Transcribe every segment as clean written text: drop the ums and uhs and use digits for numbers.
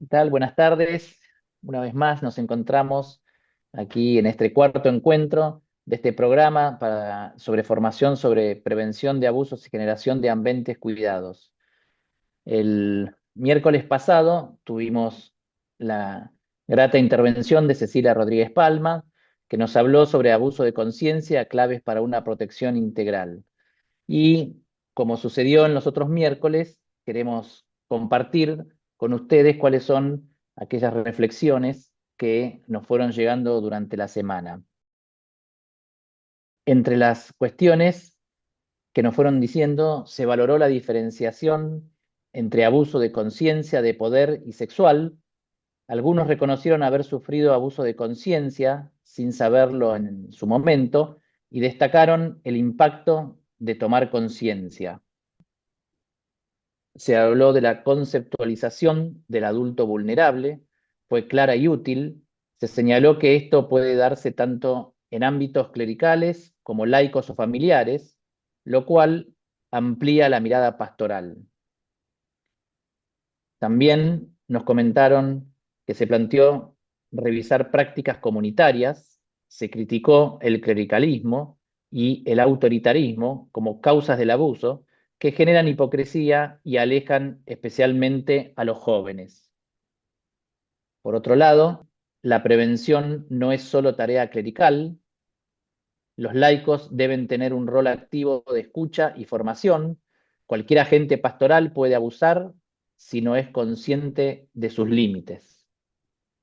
¿Qué tal? Buenas tardes. Una vez más nos encontramos aquí en este cuarto encuentro de este programa sobre formación sobre prevención de abusos y generación de ambientes cuidados. El miércoles pasado tuvimos la grata intervención de Cecilia Rodríguez Palma, que nos habló sobre abuso de conciencia, claves para una protección integral. Y como sucedió en los otros miércoles, queremos compartir con ustedes cuáles son aquellas reflexiones que nos fueron llegando durante la semana. Entre las cuestiones que nos fueron diciendo, se valoró la diferenciación entre abuso de conciencia, de poder y sexual. Algunos reconocieron haber sufrido abuso de conciencia sin saberlo en su momento y destacaron el impacto de tomar conciencia. Se habló de la conceptualización del adulto vulnerable, fue clara y útil. Se señaló que esto puede darse tanto en ámbitos clericales como laicos o familiares, lo cual amplía la mirada pastoral. También nos comentaron que se planteó revisar prácticas comunitarias, se criticó el clericalismo y el autoritarismo como causas del abuso que generan hipocresía y alejan especialmente a los jóvenes. Por otro lado, la prevención no es solo tarea clerical, los laicos deben tener un rol activo de escucha y formación. Cualquier agente pastoral puede abusar si no es consciente de sus límites.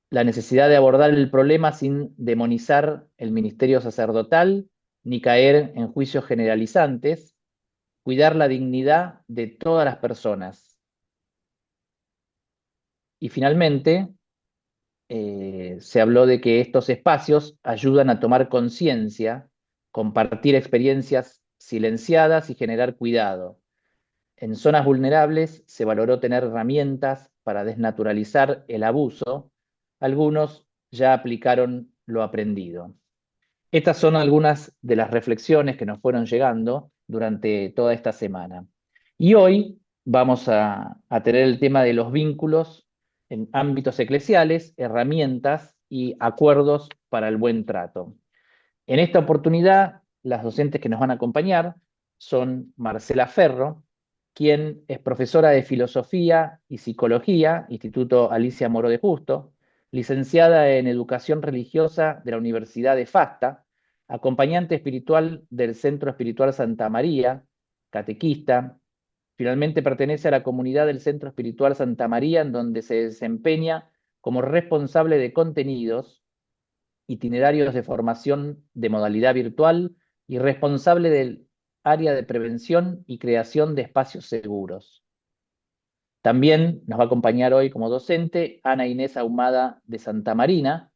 La necesidad de abordar el problema sin demonizar el ministerio sacerdotal ni caer en juicios generalizantes, cuidar la dignidad de todas las personas. Y finalmente, se habló de que estos espacios ayudan a tomar conciencia, compartir experiencias silenciadas y generar cuidado. En zonas vulnerables se valoró tener herramientas para desnaturalizar el abuso. Algunos ya aplicaron lo aprendido. Estas son algunas de las reflexiones que nos fueron llegando durante toda esta semana. Y hoy vamos a tener el tema de los vínculos en ámbitos eclesiales, herramientas y acuerdos para el buen trato. En esta oportunidad, las docentes que nos van a acompañar son Marcela Ferro, quien es profesora de Filosofía y Psicología, Instituto Alicia Moro de Justo, licenciada en Educación Religiosa de la Universidad de FASTA, acompañante espiritual del Centro Espiritual Santa María, catequista. Finalmente pertenece a la comunidad del Centro Espiritual Santa María, en donde se desempeña como responsable de contenidos, itinerarios de formación de modalidad virtual y responsable del área de prevención y creación de espacios seguros. También nos va a acompañar hoy como docente Ana Inés Ahumada de Santa Marina,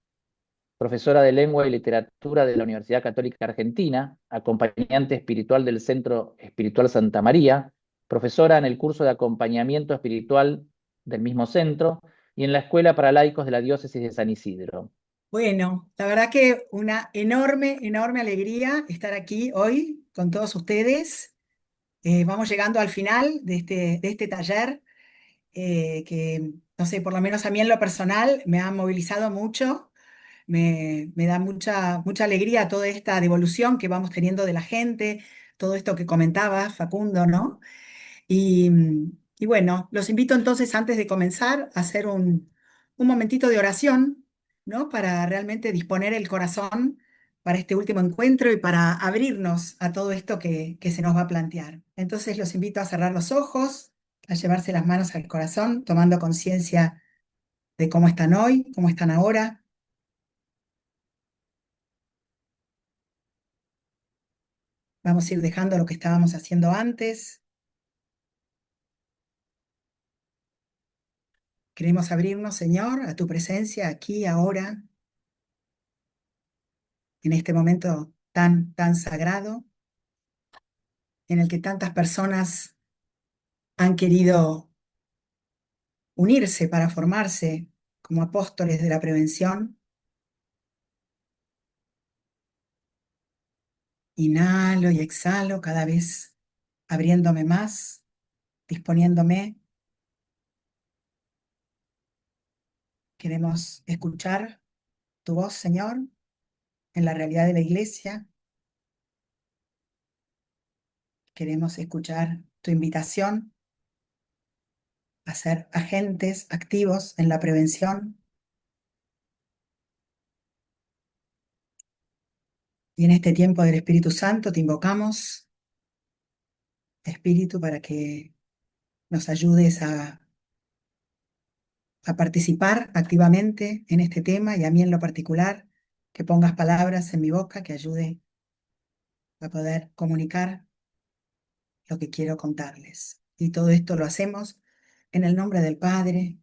profesora de Lengua y Literatura de la Universidad Católica Argentina, acompañante espiritual del Centro Espiritual Santa María, profesora en el curso de acompañamiento espiritual del mismo centro y en la Escuela para Laicos de la Diócesis de San Isidro. Bueno, la verdad que una enorme, enorme alegría estar aquí hoy con todos ustedes. Vamos llegando al final de este taller que, no sé, por lo menos a mí en lo personal me ha movilizado mucho. Me da mucha, mucha alegría toda esta devolución que vamos teniendo de la gente, todo esto que comentaba Facundo, ¿no? Y, y bueno, los invito entonces antes de comenzar a hacer un momentito de oración, ¿no? Para realmente disponer el corazón para este último encuentro y para abrirnos a todo esto que se nos va a plantear. Entonces los invito a cerrar los ojos, a llevarse las manos al corazón, tomando conciencia de cómo están hoy, cómo están ahora. Vamos a ir dejando lo que estábamos haciendo antes. Queremos abrirnos, Señor, a tu presencia aquí, ahora, en este momento tan, tan sagrado, en el que tantas personas han querido unirse para formarse como apóstoles de la prevención. Inhalo y exhalo, cada vez abriéndome más, disponiéndome Queremos escuchar tu voz, Señor, en la realidad de la iglesia. Queremos escuchar tu invitación a ser agentes activos en la prevención. Y en este tiempo del Espíritu Santo te invocamos, Espíritu, para que nos ayudes a participar activamente en este tema y a mí en lo particular, que pongas palabras en mi boca que ayude a poder comunicar lo que quiero contarles. Y todo esto lo hacemos en el nombre del Padre,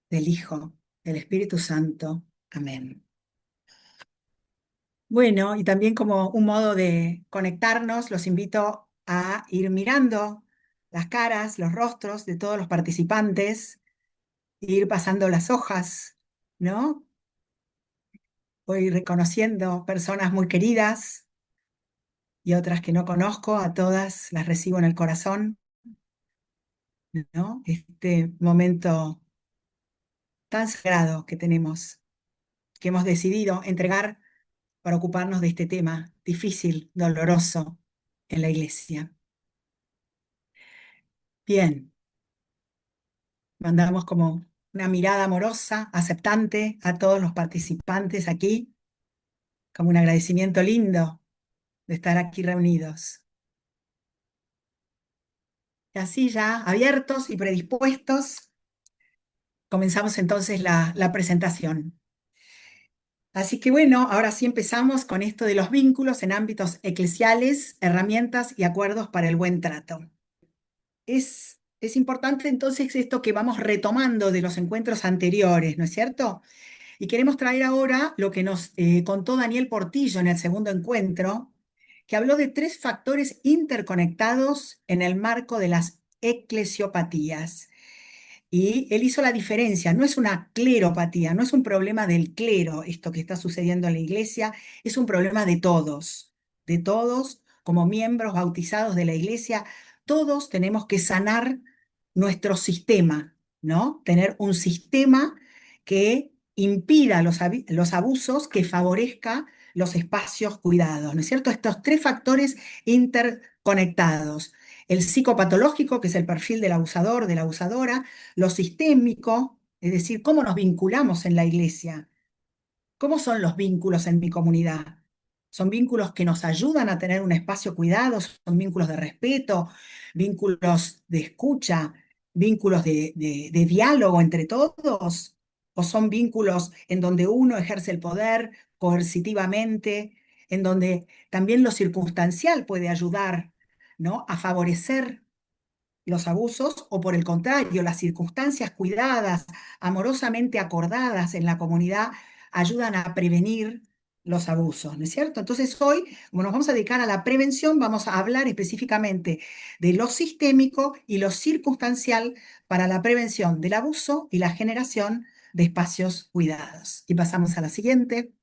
del Hijo, del Espíritu Santo. Amén. Bueno, y también como un modo de conectarnos, los invito a ir mirando las caras, los rostros de todos los participantes, e ir pasando las hojas, ¿no? Voy reconociendo personas muy queridas y otras que no conozco, a todas las recibo en el corazón, ¿no? Este momento tan sagrado que tenemos, que hemos decidido entregar para ocuparnos de este tema difícil, doloroso en la iglesia. Bien, mandamos como una mirada amorosa, aceptante a todos los participantes aquí, como un agradecimiento lindo de estar aquí reunidos. Y así ya abiertos y predispuestos, comenzamos entonces la presentación. Así que bueno, ahora sí empezamos con esto de los vínculos en ámbitos eclesiales, herramientas y acuerdos para el buen trato. Es importante entonces esto que vamos retomando de los encuentros anteriores, ¿no es cierto? Y queremos traer ahora lo que nos contó Daniel Portillo en el segundo encuentro, que habló de 3 factores interconectados en el marco de las eclesiopatías. Y él hizo la diferencia, no es una cleropatía, no es un problema del clero esto que está sucediendo en la iglesia, es un problema de todos como miembros bautizados de la iglesia, todos tenemos que sanar nuestro sistema, ¿no? Tener un sistema que impida los abusos, que favorezca los espacios cuidados, ¿no es cierto? Estos 3 factores interconectados. El psicopatológico, que es el perfil del abusador, de la abusadora, lo sistémico, es decir, cómo nos vinculamos en la iglesia, cómo son los vínculos en mi comunidad. Son vínculos que nos ayudan a tener un espacio cuidado, son vínculos de respeto, vínculos de escucha, vínculos de diálogo entre todos, o son vínculos en donde uno ejerce el poder coercitivamente, en donde también lo circunstancial puede ayudar, ¿no?, a favorecer los abusos, o por el contrario, las circunstancias cuidadas, amorosamente acordadas en la comunidad, ayudan a prevenir los abusos, ¿no es cierto? Entonces hoy, como nos vamos a dedicar a la prevención, vamos a hablar específicamente de lo sistémico y lo circunstancial para la prevención del abuso y la generación de espacios cuidados. Y pasamos a la siguiente.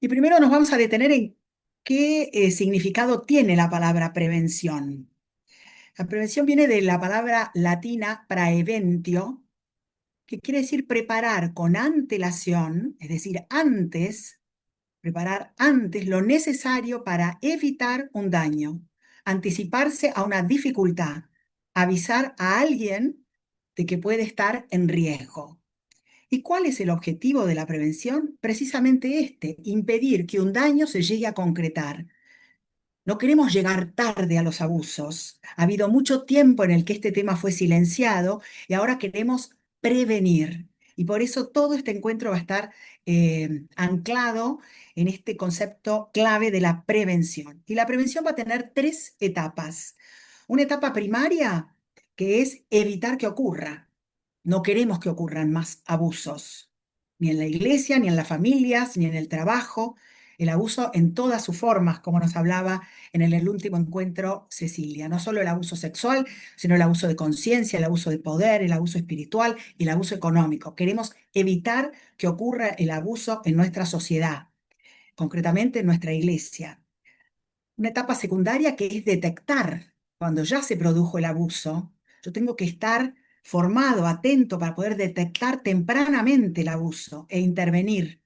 Y primero nos vamos a detener en qué significado tiene la palabra prevención. La prevención viene de la palabra latina praeventio, que quiere decir preparar con antelación, es decir, antes, preparar antes lo necesario para evitar un daño, anticiparse a una dificultad, avisar a alguien de que puede estar en riesgo. ¿Y cuál es el objetivo de la prevención? Precisamente este, impedir que un daño se llegue a concretar. No queremos llegar tarde a los abusos. Ha habido mucho tiempo en el que este tema fue silenciado y ahora queremos prevenir. Y por eso todo este encuentro va a estar anclado en este concepto clave de la prevención. Y la prevención va a tener 3 etapas. Una etapa primaria, que es evitar que ocurra. No queremos que ocurran más abusos, ni en la iglesia, ni en las familias, ni en el trabajo. El abuso en todas sus formas, como nos hablaba en el último encuentro Cecilia. No solo el abuso sexual, sino el abuso de conciencia, el abuso de poder, el abuso espiritual y el abuso económico. Queremos evitar que ocurra el abuso en nuestra sociedad, concretamente en nuestra iglesia. Una etapa secundaria, que es detectar cuando ya se produjo el abuso. Yo tengo que estar formado, atento para poder detectar tempranamente el abuso e intervenir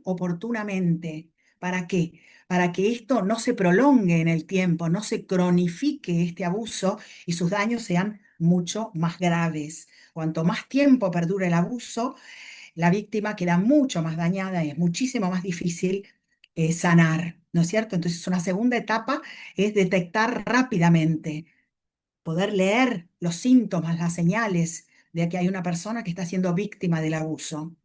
oportunamente. ¿Para qué? Para que esto no se prolongue en el tiempo, no se cronifique este abuso y sus daños sean mucho más graves. Cuanto más tiempo perdure el abuso, la víctima queda mucho más dañada y es muchísimo más difícil sanar, ¿no es cierto? Entonces, una segunda etapa es detectar rápidamente, poder leer los síntomas, las señales de que hay una persona que está siendo víctima del abuso.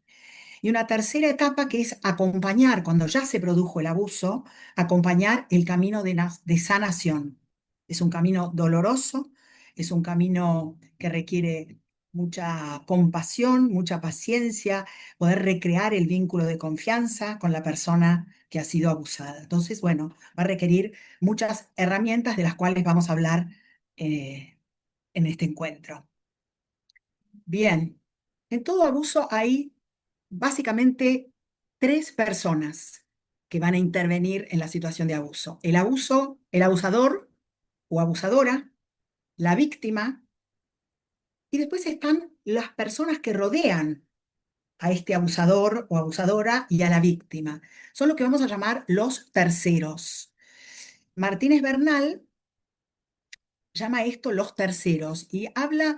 Y una tercera etapa que es acompañar, cuando ya se produjo el abuso, acompañar el camino de sanación. Es un camino doloroso, es un camino que requiere mucha compasión, mucha paciencia, poder recrear el vínculo de confianza con la persona que ha sido abusada. Entonces, bueno, va a requerir muchas herramientas de las cuales vamos a hablar eh, en este encuentro. Bien, en todo abuso hay básicamente tres personas que van a intervenir en la situación de abuso. El abusador o abusadora, la víctima, y después están las personas que rodean a este abusador o abusadora y a la víctima. Son lo que vamos a llamar los terceros. Martínez Bernal llama esto los terceros y habla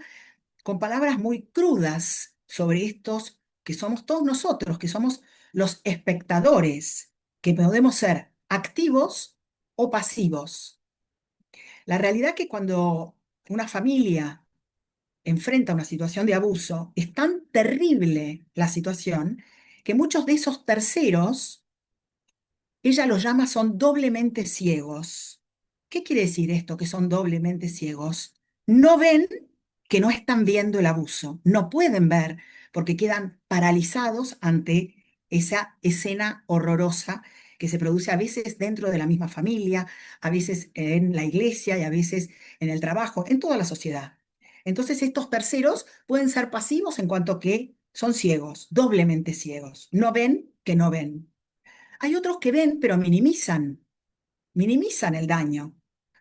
con palabras muy crudas sobre estos que somos todos nosotros, que somos los espectadores, que podemos ser activos o pasivos. La realidad que cuando una familia enfrenta una situación de abuso, es tan terrible la situación que muchos de esos terceros ella los llama son doblemente ciegos. ¿Qué quiere decir esto, que son doblemente ciegos? No ven que no están viendo el abuso, no pueden ver porque quedan paralizados ante esa escena horrorosa que se produce a veces dentro de la misma familia, a veces en la iglesia y a veces en el trabajo, en toda la sociedad. Entonces estos terceros pueden ser pasivos en cuanto que son ciegos, doblemente ciegos. No ven que no ven. Hay otros que ven, pero minimizan el daño.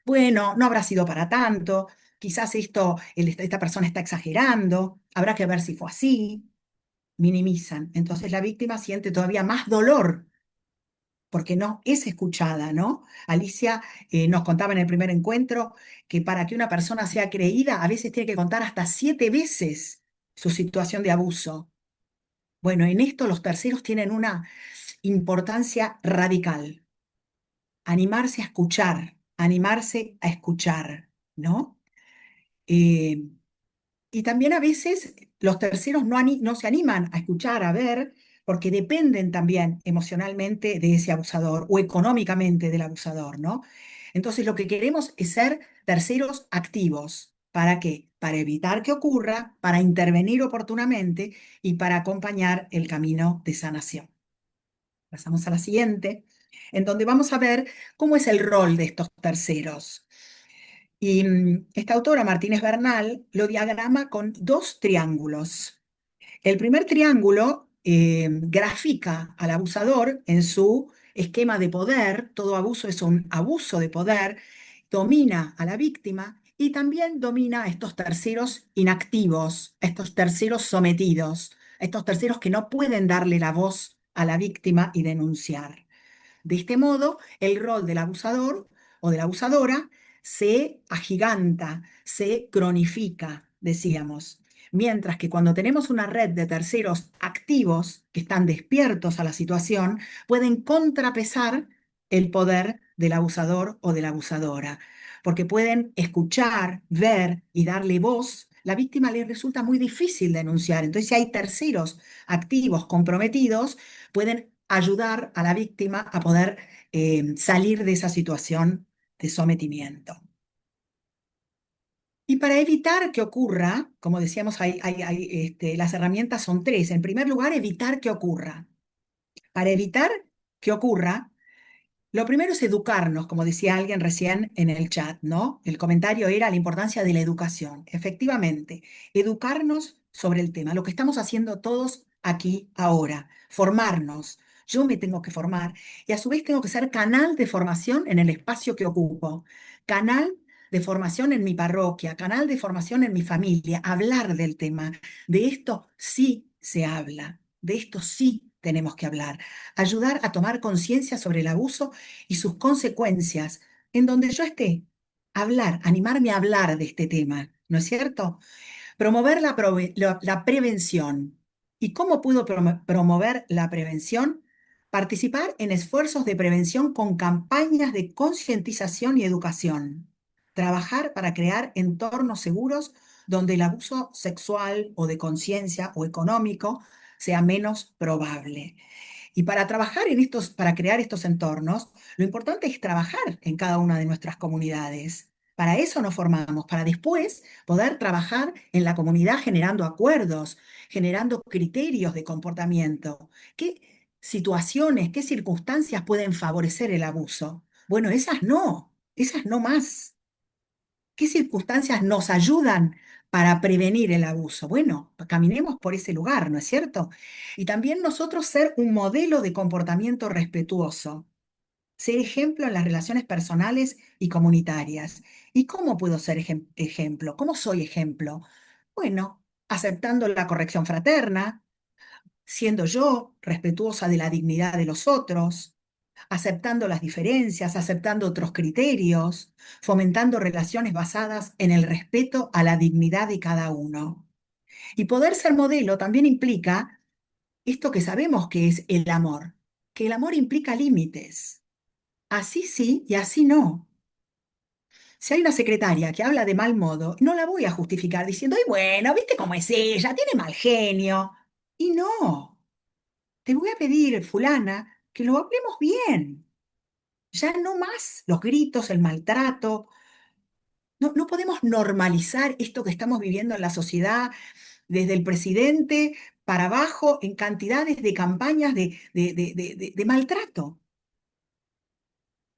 Bueno, no habrá sido para tanto, quizás esta persona está exagerando, habrá que ver si fue así, minimizan. Entonces la víctima siente todavía más dolor porque no es escuchada, ¿no? Alicia nos contaba en el primer encuentro que para que una persona sea creída, a veces tiene que contar hasta 7 veces su situación de abuso. Bueno, en esto los terceros tienen una importancia radical. Animarse a escuchar, ¿no? Eh, y también a veces los terceros no se animan a escuchar, a ver, porque dependen también emocionalmente de ese abusador o económicamente del abusador, ¿no? Entonces lo que queremos es ser terceros activos. ¿Para qué? Para evitar que ocurra, para intervenir oportunamente y para acompañar el camino de sanación. Pasamos a la siguiente, en donde vamos a ver cómo es el rol de estos terceros. Y esta autora, Martínez Bernal, lo diagrama con dos triángulos. El primer triángulo grafica al abusador en su esquema de poder. Todo abuso es un abuso de poder. Domina a la víctima y también domina a estos terceros inactivos, a estos terceros sometidos, a estos terceros que no pueden darle la voz a la víctima y denunciar. De este modo, el rol del abusador o de la abusadora se agiganta, se cronifica, decíamos. Mientras que cuando tenemos una red de terceros activos que están despiertos a la situación, pueden contrapesar el poder del abusador o de la abusadora, porque pueden escuchar, ver y darle voz. La víctima le resulta muy difícil denunciar. Entonces, si hay terceros activos comprometidos, pueden ayudar a la víctima a poder salir de esa situación de sometimiento. Y para evitar que ocurra, como decíamos, las herramientas son tres. En primer lugar, evitar que ocurra. Para evitar que ocurra, lo primero es educarnos, como decía alguien recién en el chat, ¿no? El comentario era la importancia de la educación. Efectivamente, educarnos sobre el tema, lo que estamos haciendo todos aquí ahora, formarnos. Yo me tengo que formar y a su vez tengo que ser canal de formación en el espacio que ocupo, canal de formación en mi parroquia, canal de formación en mi familia, hablar del tema. De esto sí se habla, de esto sí tenemos que hablar. Ayudar a tomar conciencia sobre el abuso y sus consecuencias en donde yo esté. Hablar, animarme a hablar de este tema, ¿no es cierto? Promover la prevención. ¿Y cómo puedo promover la prevención? Participar en esfuerzos de prevención con campañas de concientización y educación. Trabajar para crear entornos seguros donde el abuso sexual o de conciencia o económico sea menos probable. Y para trabajar en estos, para crear estos entornos, lo importante es trabajar en cada una de nuestras comunidades. Para eso nos formamos, para después poder trabajar en la comunidad generando acuerdos, generando criterios de comportamiento. ¿Qué situaciones, qué circunstancias pueden favorecer el abuso? Bueno, esas no más. ¿Qué circunstancias nos ayudan para prevenir el abuso? Bueno, caminemos por ese lugar, ¿no es cierto? Y también nosotros ser un modelo de comportamiento respetuoso, ser ejemplo en las relaciones personales y comunitarias. ¿Y cómo puedo ser ejemplo? ¿Cómo soy ejemplo? Bueno, aceptando la corrección fraterna, siendo yo respetuosa de la dignidad de los otros, aceptando las diferencias, aceptando otros criterios, fomentando relaciones basadas en el respeto a la dignidad de cada uno. Y poder ser modelo también implica esto que sabemos que es el amor, que el amor implica límites. Así sí y así no. Si hay una secretaria que habla de mal modo, no la voy a justificar diciendo, ay, bueno, ¿viste cómo es ella? Tiene mal genio. Y no, te voy a pedir, fulana, que lo hablemos bien. Ya no más los gritos, el maltrato. No, no podemos normalizar esto que estamos viviendo en la sociedad, desde el presidente para abajo, en cantidades de campañas de maltrato.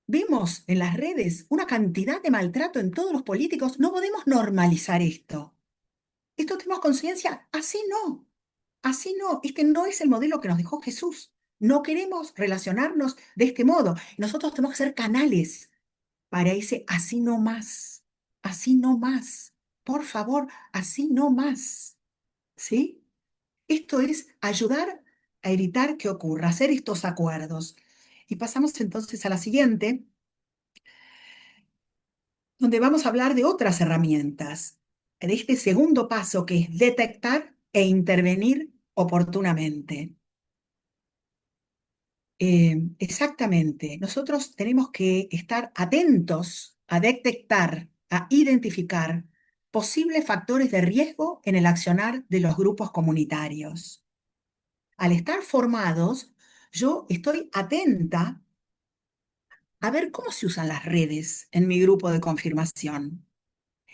Vemos en las redes una cantidad de maltrato en todos los políticos. No podemos normalizar esto. Esto tenemos conciencia. Así no. Así no. Este no es el modelo que nos dejó Jesús. No queremos relacionarnos de este modo. Nosotros tenemos que ser canales para ese así no más, así no más, por favor, así no más, ¿sí? Esto es ayudar a evitar que ocurra, hacer estos acuerdos. Y pasamos entonces a la siguiente, donde vamos a hablar de otras herramientas, de este segundo paso que es detectar e intervenir oportunamente. Exactamente. Nosotros tenemos que estar atentos a detectar, a identificar posibles factores de riesgo en el accionar de los grupos comunitarios. Al estar formados, yo estoy atenta a ver cómo se usan las redes en mi grupo de confirmación.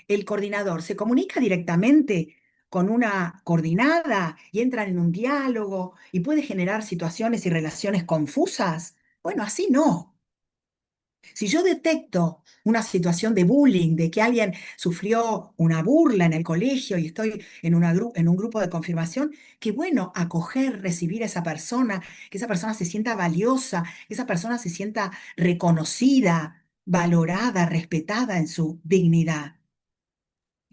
El coordinador se comunica directamente con una coordinada y entran en un diálogo y puede generar situaciones y relaciones confusas. Bueno, así no. Si yo detecto una situación de bullying, de que alguien sufrió una burla en el colegio y estoy en un grupo de confirmación, qué bueno acoger, recibir a esa persona, que esa persona se sienta valiosa, que esa persona se sienta reconocida, valorada, respetada en su dignidad.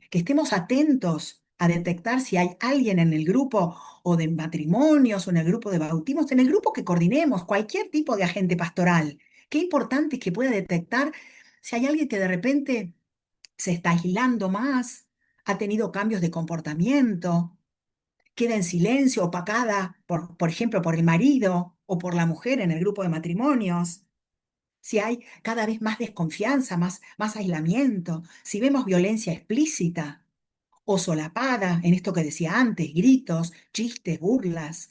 Que estemos atentos a detectar si hay alguien en el grupo o de matrimonios o en el grupo de bautismos, en el grupo que coordinemos, cualquier tipo de agente pastoral. Qué importante es que pueda detectar si hay alguien que de repente se está aislando más, ha tenido cambios de comportamiento, queda en silencio, opacada, por ejemplo, por el marido o por la mujer en el grupo de matrimonios. Si hay cada vez más desconfianza, más aislamiento, si vemos violencia explícita o solapada, en esto que decía antes, gritos, chistes, burlas.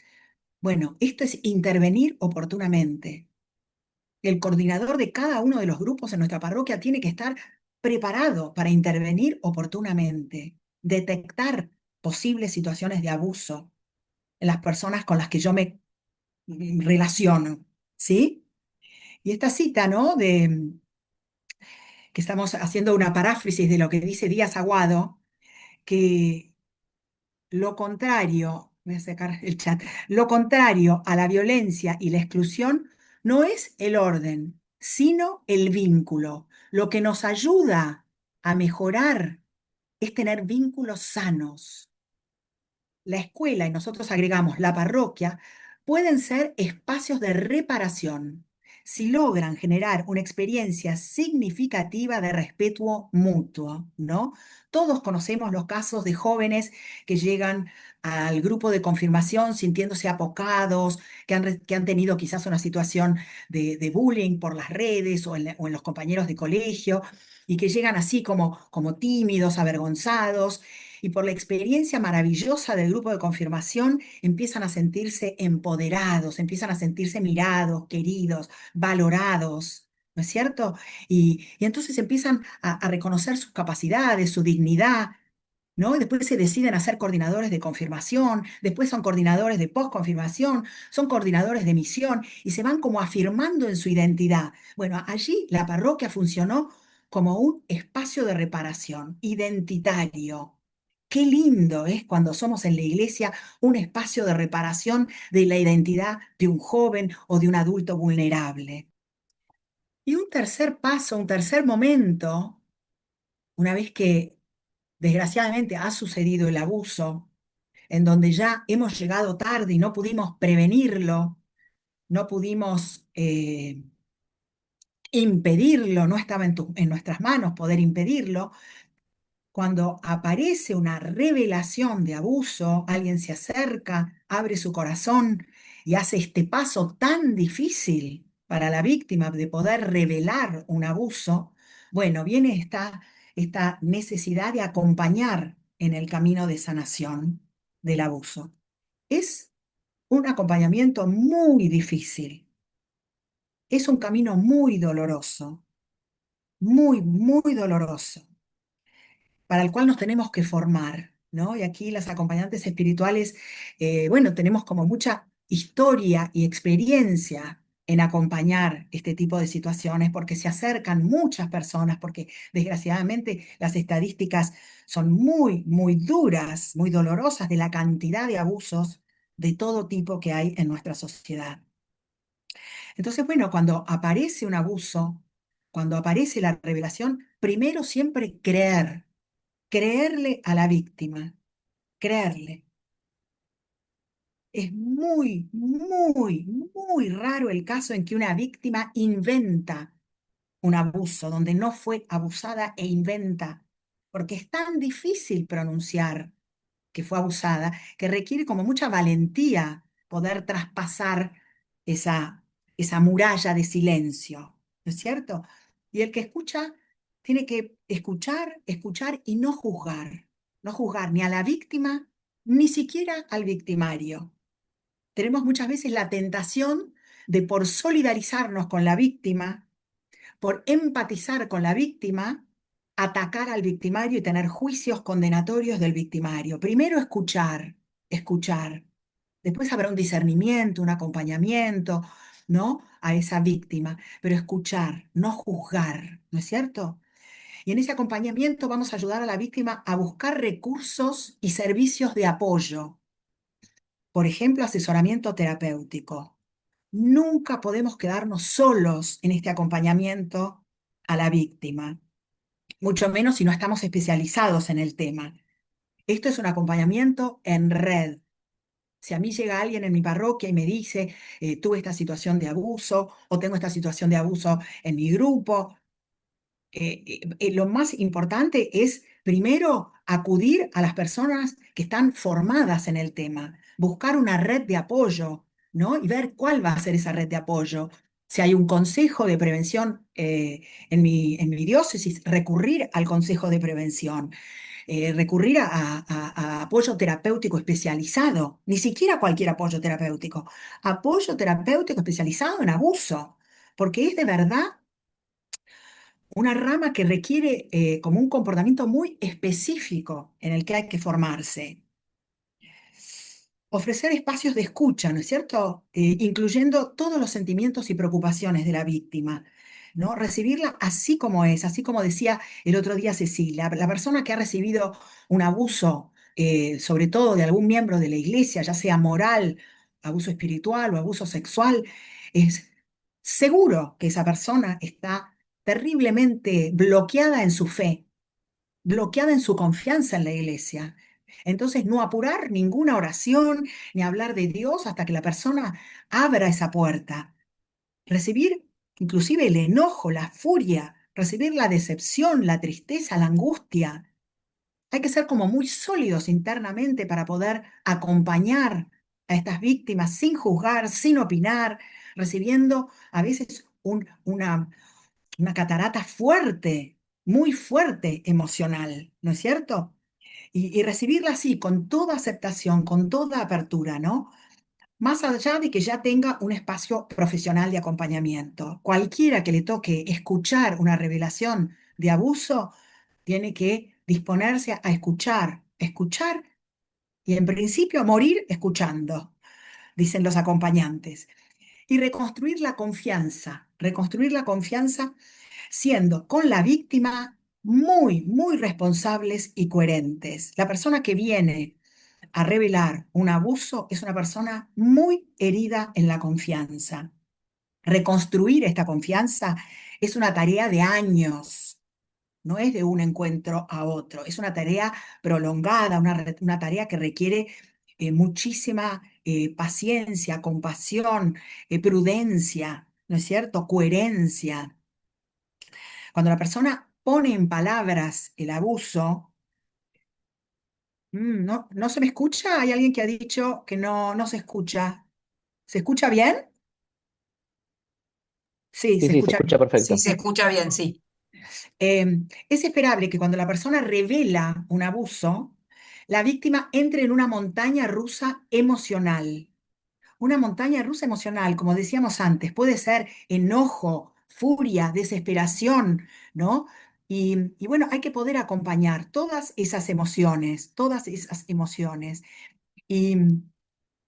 Bueno, esto es intervenir oportunamente. El coordinador de cada uno de los grupos en nuestra parroquia tiene que estar preparado para intervenir oportunamente, detectar posibles situaciones de abuso en las personas con las que yo me relaciono, ¿sí? Y esta cita, ¿no? Que estamos haciendo una paráfrasis de lo que dice Díaz Aguado, que lo contrario, voy a sacar el chat, lo contrario a la violencia y la exclusión no es el orden, sino el vínculo. Lo que nos ayuda a mejorar es tener vínculos sanos. La escuela, y nosotros agregamos la parroquia, pueden ser espacios de reparación si logran generar una experiencia significativa de respeto mutuo, ¿no? Todos conocemos los casos de jóvenes que llegan al grupo de confirmación sintiéndose apocados, que han tenido quizás una situación de bullying por las redes o en los compañeros de colegio, y que llegan así como tímidos, avergonzados, y por la experiencia maravillosa del grupo de confirmación empiezan a sentirse empoderados, empiezan a sentirse mirados, queridos, valorados, ¿no es cierto? Y entonces empiezan a reconocer sus capacidades, su dignidad, ¿no? Y después se deciden a ser coordinadores de confirmación, después son coordinadores de postconfirmación, son coordinadores de misión y se van como afirmando en su identidad. Bueno, allí la parroquia funcionó como un espacio de reparación identitario. Qué lindo es cuando somos en la iglesia un espacio de reparación de la identidad de un joven o de un adulto vulnerable. Y un tercer paso, un tercer momento, una vez que desgraciadamente ha sucedido el abuso, en donde ya hemos llegado tarde y no pudimos prevenirlo, no pudimos impedirlo, no estaba en nuestras manos poder impedirlo. Cuando aparece una revelación de abuso, alguien se acerca, abre su corazón y hace este paso tan difícil para la víctima de poder revelar un abuso. Bueno, viene esta necesidad de acompañar en el camino de sanación del abuso. Es un acompañamiento muy difícil, es un camino muy doloroso, muy doloroso, para el cual nos tenemos que formar, ¿no? Y aquí las acompañantes espirituales, bueno, tenemos como mucha historia y experiencia en acompañar este tipo de situaciones, porque se acercan muchas personas, porque desgraciadamente las estadísticas son muy duras, muy dolorosas de la cantidad de abusos de todo tipo que hay en nuestra sociedad. Entonces, bueno, cuando aparece un abuso, cuando aparece la revelación, primero siempre creerle a la víctima, creerle. Es muy raro el caso en que una víctima inventa un abuso, donde no fue abusada e inventa, porque es tan difícil pronunciar que fue abusada, que requiere como mucha valentía poder traspasar esa, esa muralla de silencio, ¿no es cierto? Y el que escucha tiene que escuchar y no juzgar, no juzgar ni a la víctima, ni siquiera al victimario. Tenemos muchas veces la tentación de por solidarizarnos con la víctima, por empatizar con la víctima, atacar al victimario y tener juicios condenatorios del victimario. Primero escuchar. Después habrá un discernimiento, un acompañamiento, ¿no? A esa víctima. Pero escuchar, no juzgar, ¿no es cierto? Y en ese acompañamiento vamos a ayudar a la víctima a buscar recursos y servicios de apoyo. Por ejemplo, asesoramiento terapéutico. Nunca podemos quedarnos solos en este acompañamiento a la víctima, mucho menos si no estamos especializados en el tema. Esto es un acompañamiento en red. Si a mí llega alguien en mi parroquia y me dice, tuve esta situación de abuso o tengo esta situación de abuso en mi grupo, lo más importante es primero acudir a las personas que están formadas en el tema, buscar una red de apoyo, ¿no? Y ver cuál va a ser esa red de apoyo. Si hay un consejo de prevención en mi diócesis, recurrir al consejo de prevención, recurrir a apoyo terapéutico especializado, ni siquiera cualquier apoyo terapéutico especializado en abuso, porque es de verdad una rama que requiere como un comportamiento muy específico en el que hay que formarse. Ofrecer espacios de escucha, ¿no es cierto? Incluyendo todos los sentimientos y preocupaciones de la víctima, ¿no? Recibirla así como es, así como decía el otro día Cecilia, la persona que ha recibido un abuso, sobre todo de algún miembro de la iglesia, ya sea moral, abuso espiritual o abuso sexual, es seguro que esa persona está terriblemente bloqueada en su fe, bloqueada en su confianza en la iglesia. Entonces, no apurar ninguna oración ni hablar de Dios hasta que la persona abra esa puerta. Recibir inclusive el enojo, la furia, recibir la decepción, la tristeza, la angustia. Hay que ser como muy sólidos internamente para poder acompañar a estas víctimas sin juzgar, sin opinar, recibiendo a veces una catarata fuerte, muy fuerte emocional, ¿no es cierto? Y recibirla así, con toda aceptación, con toda apertura, ¿no? Más allá de que ya tenga un espacio profesional de acompañamiento. Cualquiera que le toque escuchar una revelación de abuso, tiene que disponerse a escuchar, escuchar y en principio a morir escuchando, dicen los acompañantes. Y reconstruir la confianza siendo con la víctima muy, muy responsables y coherentes. La persona que viene a revelar un abuso es una persona muy herida en la confianza. Reconstruir esta confianza es una tarea de años, no es de un encuentro a otro, es una tarea prolongada, una tarea que requiere muchísima paciencia, compasión, prudencia, ¿no es cierto? Coherencia. Cuando la persona pone en palabras el abuso, ¿no, no se me escucha? ¿Hay alguien que ha dicho que no, no se escucha? ¿Se escucha bien? Sí, Sí, se sí, se escucha escucha bien. Sí, perfecto. se escucha bien, sí. Es esperable que cuando la persona revela un abuso, la víctima entre en una montaña rusa emocional. Una montaña rusa emocional, como decíamos antes, puede ser enojo, furia, desesperación, ¿no? Y bueno, hay que poder acompañar todas esas emociones. Y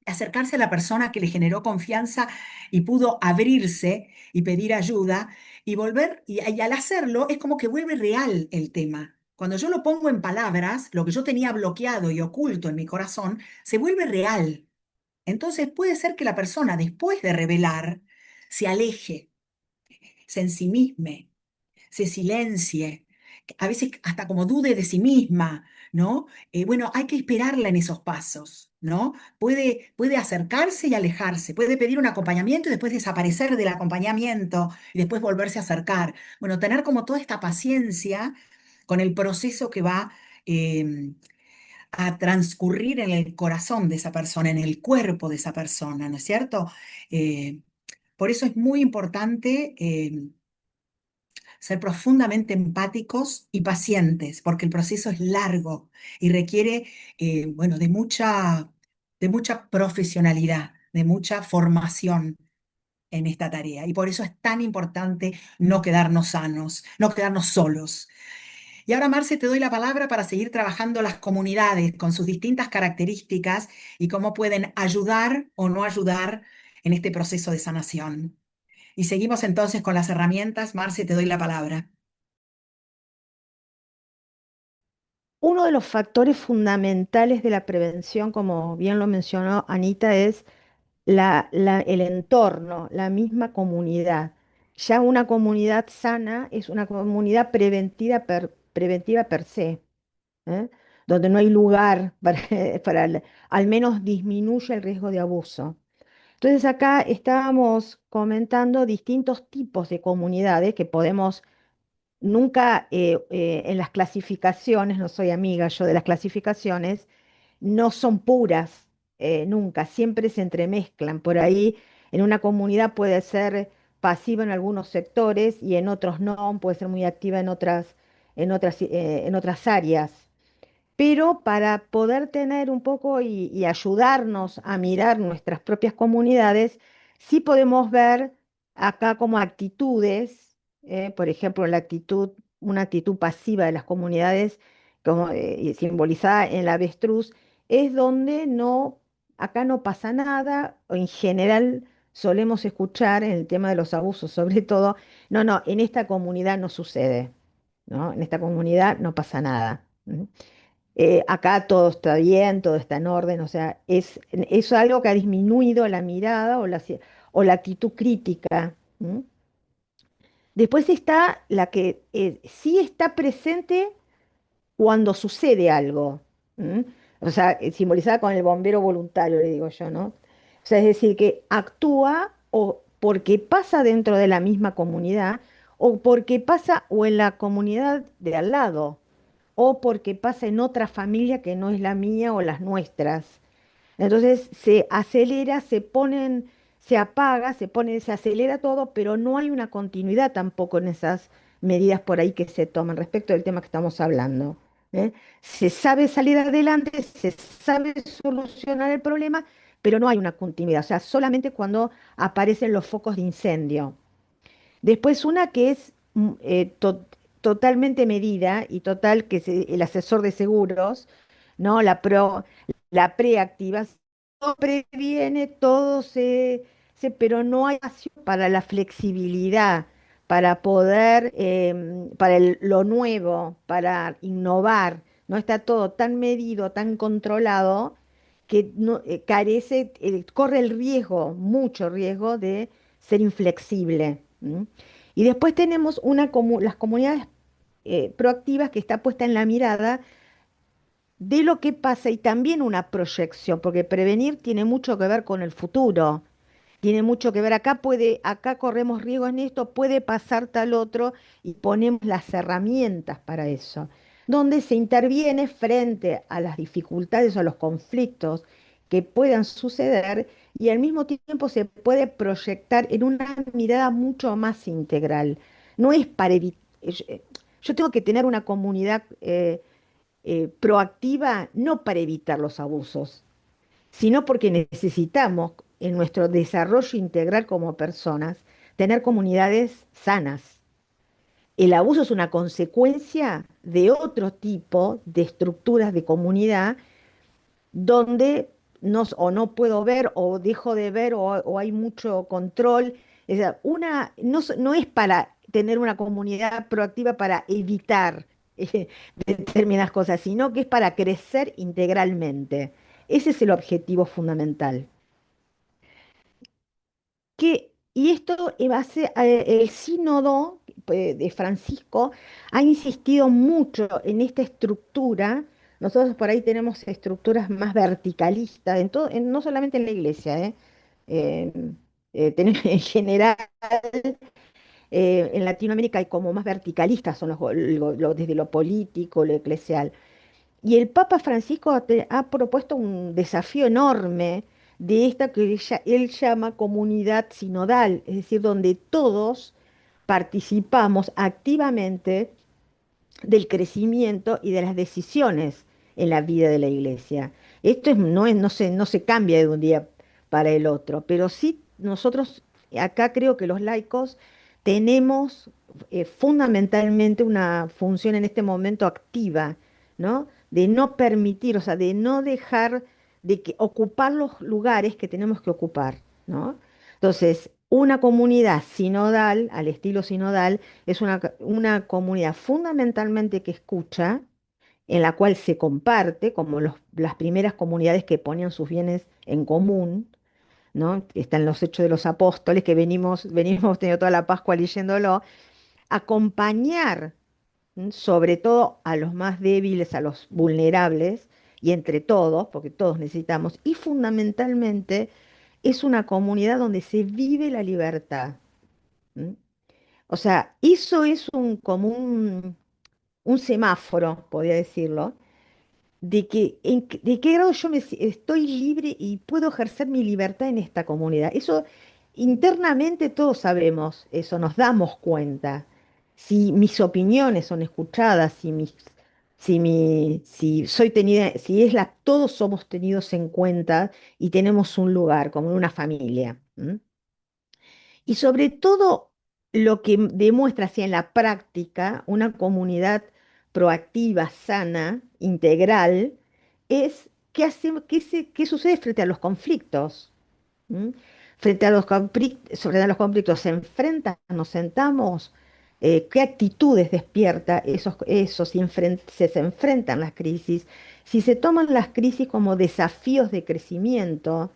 acercarse a la persona que le generó confianza y pudo abrirse y pedir ayuda y volver, y al hacerlo es como que vuelve real el tema. Cuando yo lo pongo en palabras, lo que yo tenía bloqueado y oculto en mi corazón, se vuelve real. Entonces puede ser que la persona, después de revelar, se aleje, se ensimisme, se silencie, a veces hasta como dude de sí misma, ¿no? Bueno, hay que esperarla en esos pasos, ¿no? Puede acercarse y alejarse, puede pedir un acompañamiento y después desaparecer del acompañamiento y después volverse a acercar. Bueno, tener como toda esta paciencia con el proceso que va a transcurrir en el corazón de esa persona, en el cuerpo de esa persona, ¿no es cierto? Eh, por eso es muy importante ser profundamente empáticos y pacientes, porque el proceso es largo y requiere, bueno, de mucha profesionalidad, de mucha formación en esta tarea. Y por eso es tan importante no quedarnos sanos, no quedarnos solos. Y ahora, Marce, te doy la palabra para seguir trabajando las comunidades con sus distintas características y cómo pueden ayudar o no ayudar en este proceso de sanación. Y seguimos entonces con las herramientas. Marce, te doy la palabra. Uno de los factores fundamentales de la prevención, como bien lo mencionó Anita, es el entorno, la misma comunidad. Ya una comunidad sana es una comunidad preventiva per se, ¿eh? Donde no hay lugar al menos disminuye el riesgo de abuso. Entonces acá estábamos comentando distintos tipos de comunidades que podemos. Nunca en las clasificaciones, no soy amiga yo de las clasificaciones, no son puras, nunca, siempre se entremezclan. Por ahí en una comunidad puede ser pasiva en algunos sectores y en otros no, puede ser muy activa en otras áreas. Pero para poder tener un poco y ayudarnos a mirar nuestras propias comunidades, sí podemos ver acá como actitudes, por ejemplo, una actitud pasiva de las comunidades, como y simbolizada en la avestruz, es donde acá no pasa nada, o en general solemos escuchar en el tema de los abusos, sobre todo, no, no, en esta comunidad no sucede, ¿no? En esta comunidad no pasa nada. Acá todo está bien, todo está en orden, o sea, es algo que ha disminuido la mirada o la actitud crítica. ¿M? Después está la que sí está presente, cuando sucede algo. ¿M? O sea, simbolizada con el bombero voluntario, le digo yo, ¿no? O sea, es decir, que actúa o porque pasa dentro de la misma comunidad, o porque pasa o en la comunidad de al lado, o porque pasa en otra familia que no es la mía o las nuestras. Entonces se acelera, se apaga, se acelera todo, pero no hay una continuidad tampoco en esas medidas por ahí que se toman respecto del tema que estamos hablando. ¿Eh? Se sabe salir adelante, se sabe solucionar el problema, pero no hay una continuidad. O sea, solamente cuando aparecen los focos de incendio. Después una que es totalmente medida y total, que es el asesor de seguros, ¿no? La preactiva, todo previene, pero no hay espacio para la flexibilidad, para poder, para lo nuevo, para innovar. No está todo tan medido, tan controlado, que carece, corre el riesgo, mucho riesgo de ser inflexible. ¿M? Y después tenemos las comunidades proactivas, que está puesta en la mirada de lo que pasa y también una proyección, porque prevenir tiene mucho que ver con el futuro, tiene mucho que ver, acá corremos riesgo en esto, puede pasar tal otro, y ponemos las herramientas para eso, donde se interviene frente a las dificultades o los conflictos que puedan suceder, y al mismo tiempo se puede proyectar en una mirada mucho más integral. No es para evitar, yo tengo que tener una comunidad proactiva, no para evitar los abusos, sino porque necesitamos en nuestro desarrollo integral como personas tener comunidades sanas. El abuso es una consecuencia de otro tipo de estructuras de comunidad donde o no puedo ver o dejo de ver o hay mucho control. Es decir, no es para tener una comunidad proactiva para evitar determinadas cosas, sino que es para crecer integralmente. Ese es el objetivo fundamental. Y esto el sínodo de Francisco ha insistido mucho en esta estructura. Nosotros por ahí tenemos estructuras más verticalistas, no solamente en la iglesia, ¿eh? Eh, en general, en Latinoamérica hay como más verticalistas, son desde lo político, lo eclesial. Y el Papa Francisco ha propuesto un desafío enorme de esta que él llama comunidad sinodal, es decir, donde todos participamos activamente del crecimiento y de las decisiones en la vida de la iglesia. No se cambia de un día para el otro, pero sí nosotros acá creo que los laicos tenemos fundamentalmente una función en este momento activa, ¿no? De no permitir, o sea, de no dejar de ocupar los lugares que tenemos que ocupar, ¿no? Entonces, una comunidad sinodal, al estilo sinodal, es una comunidad fundamentalmente que escucha, en la cual se comparte, como las primeras comunidades que ponían sus bienes en común, ¿no? Están los Hechos de los Apóstoles, que venimos teniendo toda la Pascua leyéndolo, acompañar, sobre todo a los más débiles, a los vulnerables, y entre todos, porque todos necesitamos, y fundamentalmente es una comunidad donde se vive la libertad. ¿M? O sea, eso es un semáforo, podría decirlo, de qué grado estoy libre y puedo ejercer mi libertad en esta comunidad. Eso internamente todos sabemos, eso nos damos cuenta. Si mis opiniones son escuchadas, si soy tenida, si es todos somos tenidos en cuenta y tenemos un lugar, como en una familia. ¿M? Y sobre todo lo que demuestra así en la práctica una comunidad proactiva, sana, integral, es qué sucede frente a los conflictos. ¿M? Frente a los conflictos, nos sentamos, qué actitudes despierta si se enfrentan las crisis, si se toman las crisis como desafíos de crecimiento,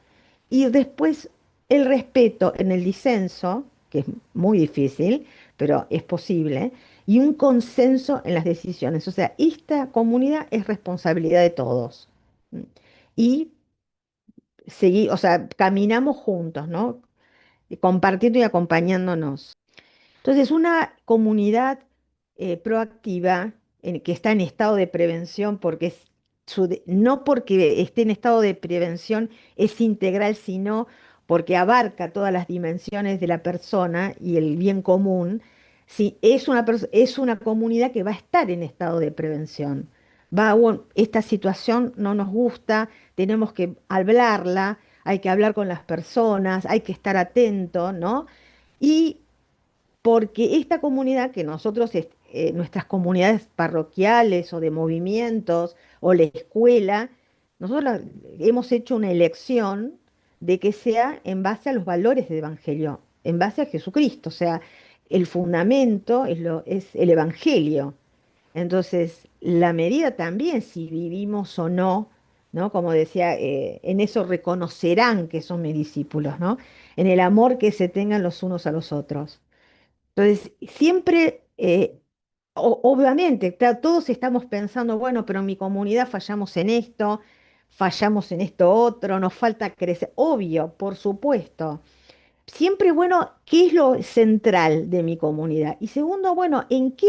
y después el respeto en el disenso, que es muy difícil, pero es posible, y un consenso en las decisiones. O sea, esta comunidad es responsabilidad de todos. ¿Mm? Y o sea, caminamos juntos, ¿no? Compartiendo y acompañándonos. Entonces, una comunidad proactiva que está en estado de prevención, porque no porque esté en estado de prevención es integral, sino porque abarca todas las dimensiones de la persona y el bien común, si es una comunidad que va a estar en estado de prevención. Bueno, esta situación no nos gusta, tenemos que hablarla, hay que hablar con las personas, hay que estar atento, ¿no? Y porque esta comunidad que nuestras comunidades parroquiales o de movimientos o la escuela, nosotros hemos hecho una elección de que sea en base a los valores del Evangelio, en base a Jesucristo, o sea, el fundamento es el Evangelio. Entonces, la medida también, si vivimos o no, ¿no? Como decía, en eso reconocerán que son mis discípulos, ¿no? En el amor que se tengan los unos a los otros. Entonces, siempre, obviamente, todos estamos pensando, bueno, pero en mi comunidad fallamos en esto otro, nos falta crecer. Obvio, por supuesto. Siempre, bueno, ¿qué es lo central de mi comunidad? Y segundo, bueno, ¿en qué,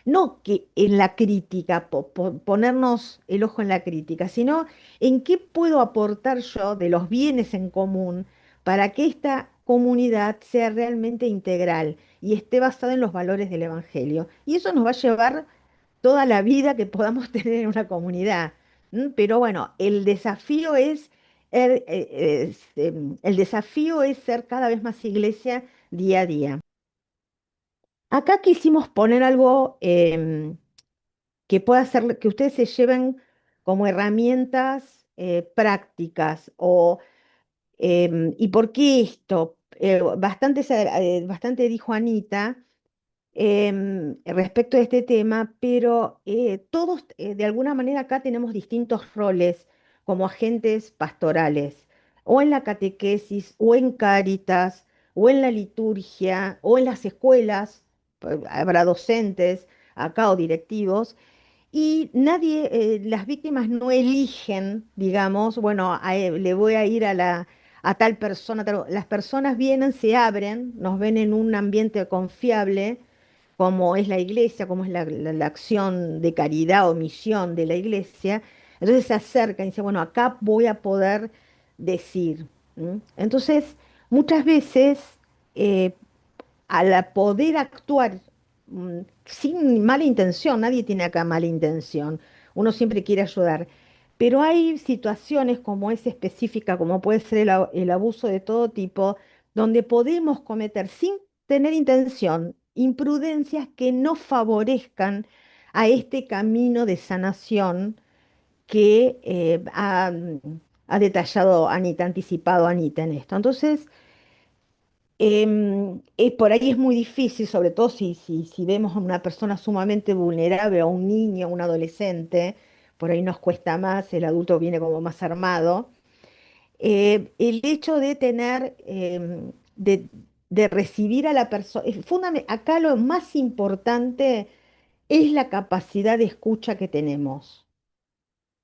no que en la crítica, ponernos el ojo en la crítica, sino en qué puedo aportar yo de los bienes en común para que esta comunidad sea realmente integral y esté basada en los valores del Evangelio? Y eso nos va a llevar toda la vida que podamos tener en una comunidad. Pero bueno, el desafío es ser cada vez más iglesia día a día. Acá quisimos poner algo que pueda hacer que ustedes se lleven como herramientas prácticas ¿y por qué esto? Bastante dijo Anita respecto a este tema, pero todos de alguna manera acá tenemos distintos roles como agentes pastorales, o en la catequesis, o en Cáritas, o en la liturgia, o en las escuelas, habrá docentes acá o directivos, y las víctimas no eligen, digamos, bueno, le voy a ir a tal persona, las personas vienen, se abren, nos ven en un ambiente confiable como es la iglesia, como es la acción de caridad o misión de la iglesia, entonces se acercan y dicen, bueno, acá voy a poder decir. Entonces, muchas veces, eh, al poder actuar sin mala intención, nadie tiene acá mala intención, uno siempre quiere ayudar, pero hay situaciones como es específica, como puede ser el abuso de todo tipo, donde podemos cometer sin tener intención imprudencias que no favorezcan a este camino de sanación que ha detallado Anita, ha anticipado Anita en esto. Entonces, por ahí es muy difícil, sobre todo si vemos a una persona sumamente vulnerable, a un niño, a un adolescente, por ahí nos cuesta más, el adulto viene como más armado. El hecho de tener, de recibir a la persona, acá lo más importante es la capacidad de escucha que tenemos.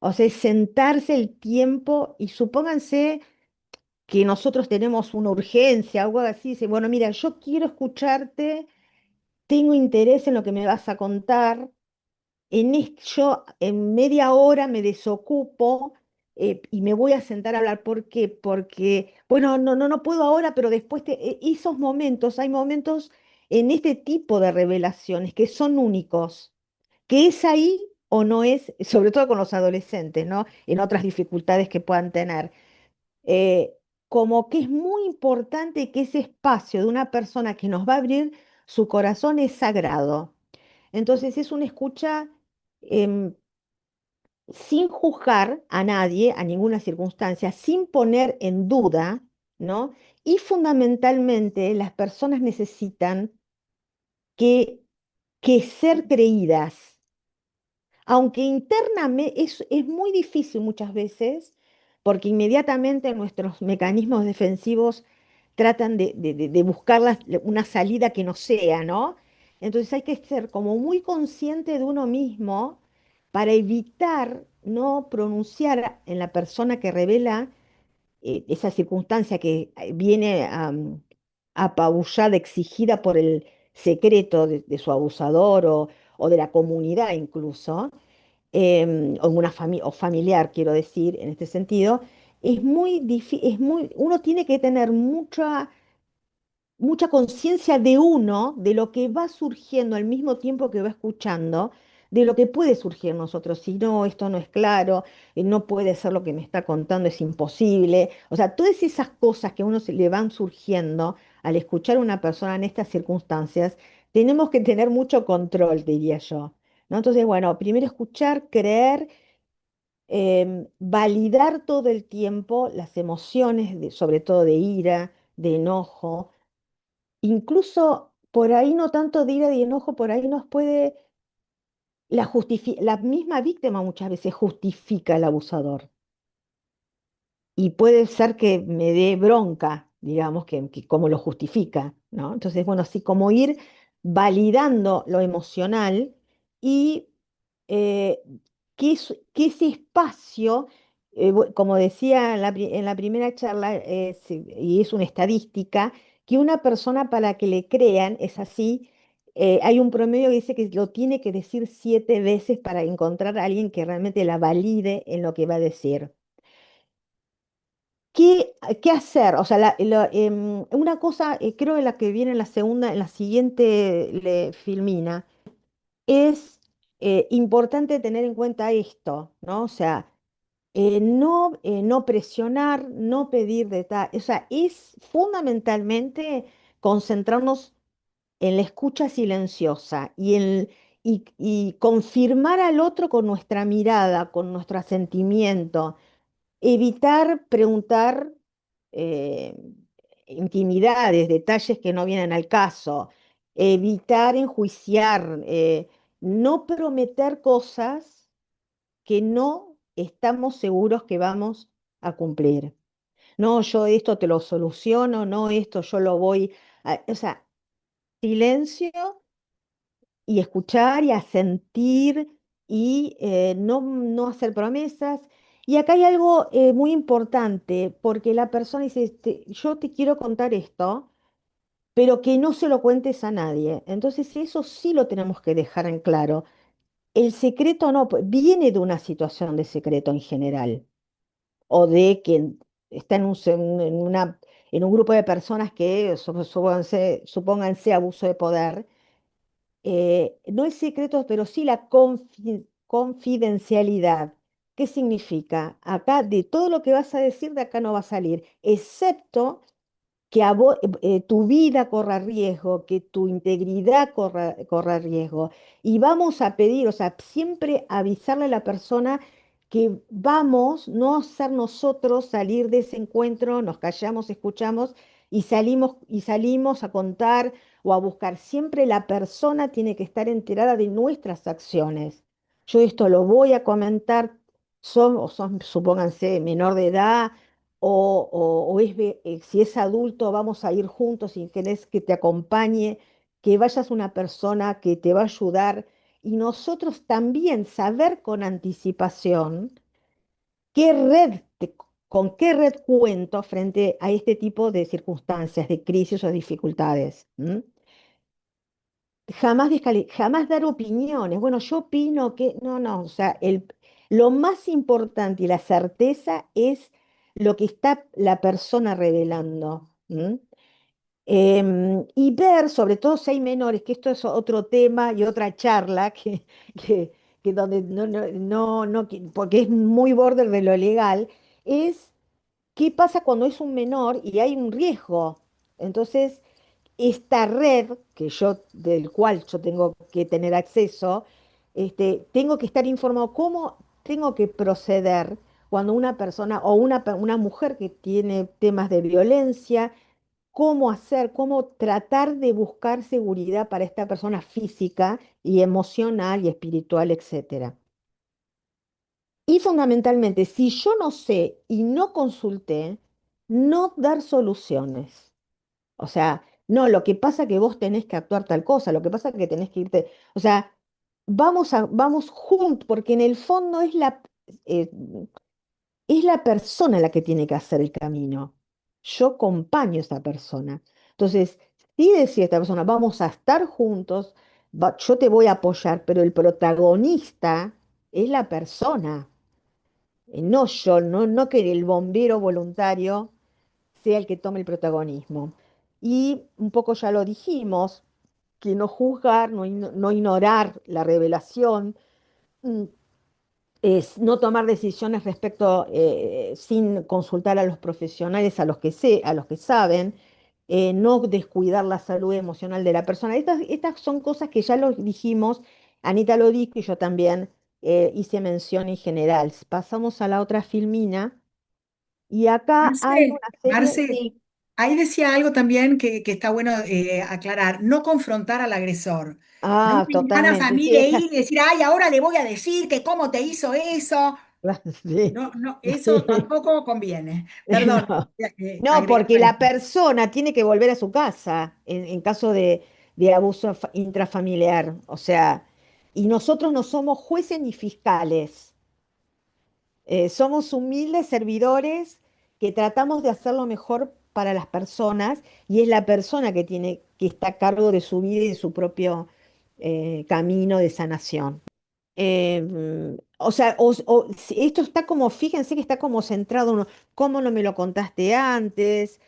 O sea, es sentarse el tiempo y supónganse que nosotros tenemos una urgencia, algo así, dice, bueno, mira, yo quiero escucharte, tengo interés en lo que me vas a contar, yo en media hora me desocupo y me voy a sentar a hablar. ¿Por qué? Porque, bueno, no puedo ahora, pero después esos momentos, hay momentos en este tipo de revelaciones que son únicos, que es ahí o no es, sobre todo con los adolescentes, ¿no? En otras dificultades que puedan tener eh, como que es muy importante que ese espacio de una persona que nos va a abrir su corazón es sagrado. Entonces es una escucha em, sin juzgar a nadie, a ninguna circunstancia, sin poner en duda, ¿no? Y fundamentalmente las personas necesitan que, que ser creídas. Aunque internamente es muy difícil muchas veces, porque inmediatamente nuestros mecanismos defensivos tratan de buscar una salida que no sea, ¿no? Entonces hay que ser como muy consciente de uno mismo para evitar no pronunciar en la persona que revela esa circunstancia que viene apabullada, exigida por el secreto de su abusador o de la comunidad incluso, o una o familiar, quiero decir, en este sentido, es muy difícil, uno tiene que tener mucha conciencia de uno, de lo que va surgiendo al mismo tiempo que va escuchando, de lo que puede surgir en nosotros. Si no, esto no es claro, no puede ser lo que me está contando, es imposible. O sea, todas esas cosas que a uno se le van surgiendo al escuchar a una persona en estas circunstancias, tenemos que tener mucho control, diría yo. ¿No? Entonces, bueno, primero escuchar, creer, validar todo el tiempo las emociones, sobre todo de ira, de enojo. Incluso por ahí no tanto de ira y enojo, por ahí nos puede, la misma víctima muchas veces justifica al abusador. Y puede ser que me dé bronca, digamos, que cómo lo justifica, ¿no? Entonces, bueno, así como ir validando lo emocional y eh, que ese espacio, como decía en la primera charla, y es una estadística, que una persona para que le crean es así. Hay un promedio que dice que lo tiene que decir 7 veces para encontrar a alguien que realmente la valide en lo que va a decir. ¿Qué, qué hacer? O sea, una cosa, creo en la que viene en la segunda, en la siguiente filmina, es importante tener en cuenta esto, ¿no? O sea, no presionar, no pedir detalles. O sea, es fundamentalmente concentrarnos en la escucha silenciosa y confirmar al otro con nuestra mirada, con nuestro sentimiento. Evitar preguntar eh, intimidades, detalles que no vienen al caso. Evitar enjuiciar, no prometer cosas que no estamos seguros que vamos a cumplir. No, yo esto te lo soluciono, no, esto yo lo voy a... O sea, silencio y escuchar y a sentir y no hacer promesas. Y acá hay algo muy importante, porque la persona dice, yo te quiero contar esto, pero que no se lo cuentes a nadie. Entonces eso sí lo tenemos que dejar en claro. El secreto no, viene de una situación de secreto en general, o de quien está en un grupo de personas que, supónganse abuso de poder, no es secreto, pero sí la confidencialidad. ¿Qué significa? Acá, de todo lo que vas a decir, de acá no va a salir, excepto que tu vida corra riesgo, que tu integridad corra riesgo. Y vamos a pedir, o sea, siempre avisarle a la persona que vamos, no ser nosotros salir de ese encuentro, nos callamos, escuchamos y salimos a contar o a buscar. Siempre la persona tiene que estar enterada de nuestras acciones. Yo esto lo voy a comentar, supónganse, menor de edad si es adulto, vamos a ir juntos y querés que te acompañe, que vayas una persona que te va a ayudar y nosotros también saber con anticipación qué con qué red cuento frente a este tipo de circunstancias, de crisis o dificultades. Jamás dar opiniones. Bueno, yo opino que, no, no, o sea, lo más importante y la certeza es lo que está la persona revelando. Y ver, sobre todo si hay menores, que esto es otro tema y otra charla, que, que donde porque es muy border de lo legal, es qué pasa cuando es un menor y hay un riesgo. Entonces, esta red del cual yo tengo que tener acceso, tengo que estar informado cómo tengo que proceder cuando una persona o una mujer que tiene temas de violencia, cómo hacer, cómo tratar de buscar seguridad para esta persona física y emocional y espiritual, etcétera. Y fundamentalmente, si yo no sé y no consulté, no dar soluciones. O sea, No, lo que pasa que vos tenés que actuar tal cosa, lo que pasa que tenés que irte, o sea, vamos juntos, porque en el fondo eh, es la persona la que tiene que hacer el camino. Yo acompaño a esa persona. Entonces, si decía esta persona, vamos a estar juntos, yo te voy a apoyar, pero el protagonista es la persona, no yo, no que el bombero voluntario sea el que tome el protagonismo. Y un poco ya lo dijimos, que no juzgar, no ignorar la revelación, mm, es no tomar decisiones respecto sin consultar a los profesionales, a los que saben, no descuidar la salud emocional de la persona. Estas son cosas que ya lo dijimos, Anita lo dijo y yo también hice mención en general. Pasamos a la otra filmina y acá hay Marce, una serie, Marce, sí. ahí decía algo también que está bueno aclarar, no confrontar al agresor. No Ah, me dan ganas a totalmente, mí sí, de ir y decir, ay, ahora le voy a decir que cómo te hizo eso. sí, No, no, eso sí. tampoco conviene. Perdón, No, no, agregar porque a la esto. persona tiene que volver a su casa en caso de abuso intrafamiliar. O sea, y nosotros no somos jueces ni fiscales. Somos humildes servidores que tratamos de hacer lo mejor para las personas y es la persona que está a cargo de su vida y de su propio camino de sanación. O sea, si esto está como, fíjense que está como centrado uno, ¿cómo no me lo contaste antes?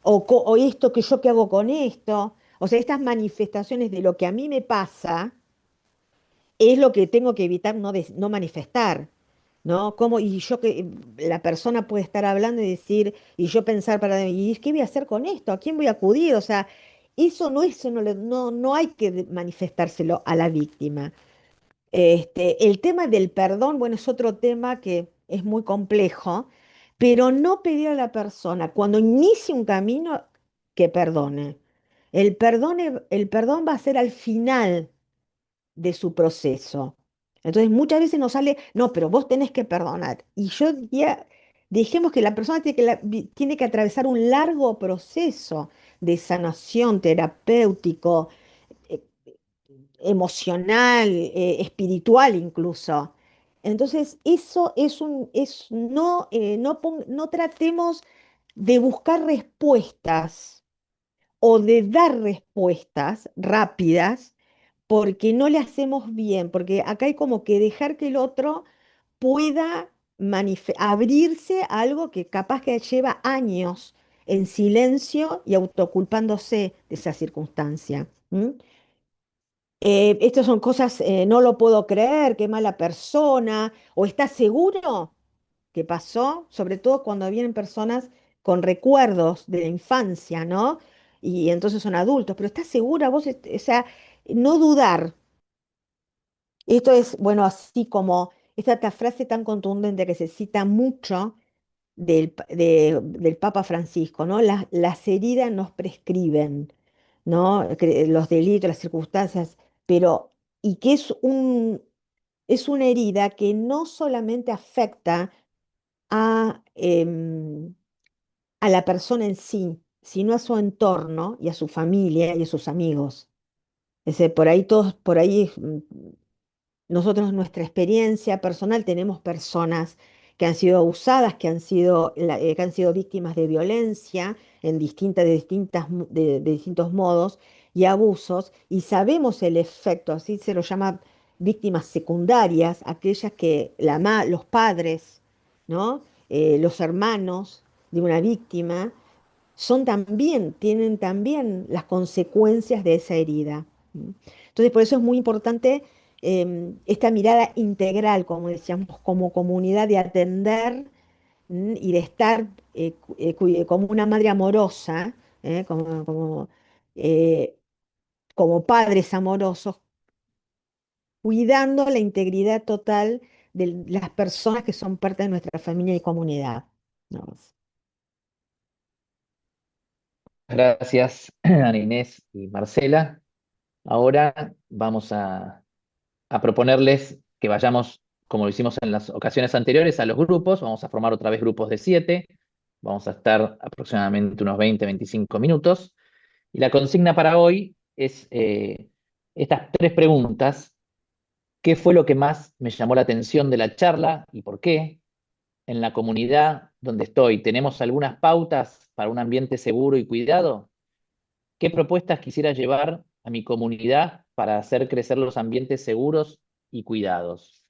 O esto que yo qué hago con esto. O sea, estas manifestaciones de lo que a mí me pasa es lo que tengo que evitar no manifestar, ¿no? Y yo que la persona puede estar hablando y decir, y yo pensar ¿y qué voy a hacer con esto? ¿A quién voy a acudir? O sea, eso no hay que manifestárselo a la víctima. El tema del perdón, bueno, es otro tema que es muy complejo, pero no pedir a la persona cuando inicie un camino que perdone. El perdón va a ser al final de su proceso. Entonces muchas veces nos sale, no, pero vos tenés que perdonar. Y yo diría, dejemos que la persona tiene que atravesar un largo proceso de sanación terapéutico, eh, emocional, espiritual incluso. Entonces, eso no tratemos de buscar respuestas o de dar respuestas rápidas porque no le hacemos bien, porque acá hay como que dejar que el otro pueda abrirse a algo que capaz que lleva años en silencio y autoculpándose de esa circunstancia. Estas son cosas, no lo puedo creer, qué mala persona, o ¿estás seguro que pasó? Sobre todo cuando vienen personas con recuerdos de la infancia, ¿no? Y entonces son adultos, pero ¿estás segura vos? O sea, no dudar. Esto es, bueno, así como esta frase tan contundente que se cita mucho del Papa Francisco, ¿no? Las heridas nos prescriben, ¿no? Los delitos, las circunstancias, pero, y que es una herida que no solamente afecta a, a la persona en sí, sino a su entorno y a su familia y a sus amigos. Por ahí nosotros, nuestra experiencia personal, tenemos personas que han sido abusadas, que han sido víctimas de violencia de distintos modos y abusos, y sabemos el efecto, así se lo llama víctimas secundarias, aquellas que los padres, ¿no? Los hermanos de una víctima tienen también las consecuencias de esa herida. ¿M? Entonces, por eso es muy importante esta mirada integral, como decíamos, como comunidad de atender y de estar como una madre amorosa, ¿eh? Eh, como padres amorosos, cuidando la integridad total de las personas que son parte de nuestra familia y comunidad, ¿no? Gracias, Ana Inés y Marcela. Ahora vamos a proponerles que vayamos, como lo hicimos en las ocasiones anteriores, a los grupos. Vamos a formar otra vez grupos de 7. Vamos a estar aproximadamente unos 20-25 minutos. Y la consigna para hoy es estas tres preguntas. ¿Qué fue lo que más me llamó la atención de la charla y por qué? En la comunidad donde estoy, ¿tenemos algunas pautas para un ambiente seguro y cuidado? ¿Qué propuestas quisiera llevar a mi comunidad para hacer crecer los ambientes seguros y cuidados?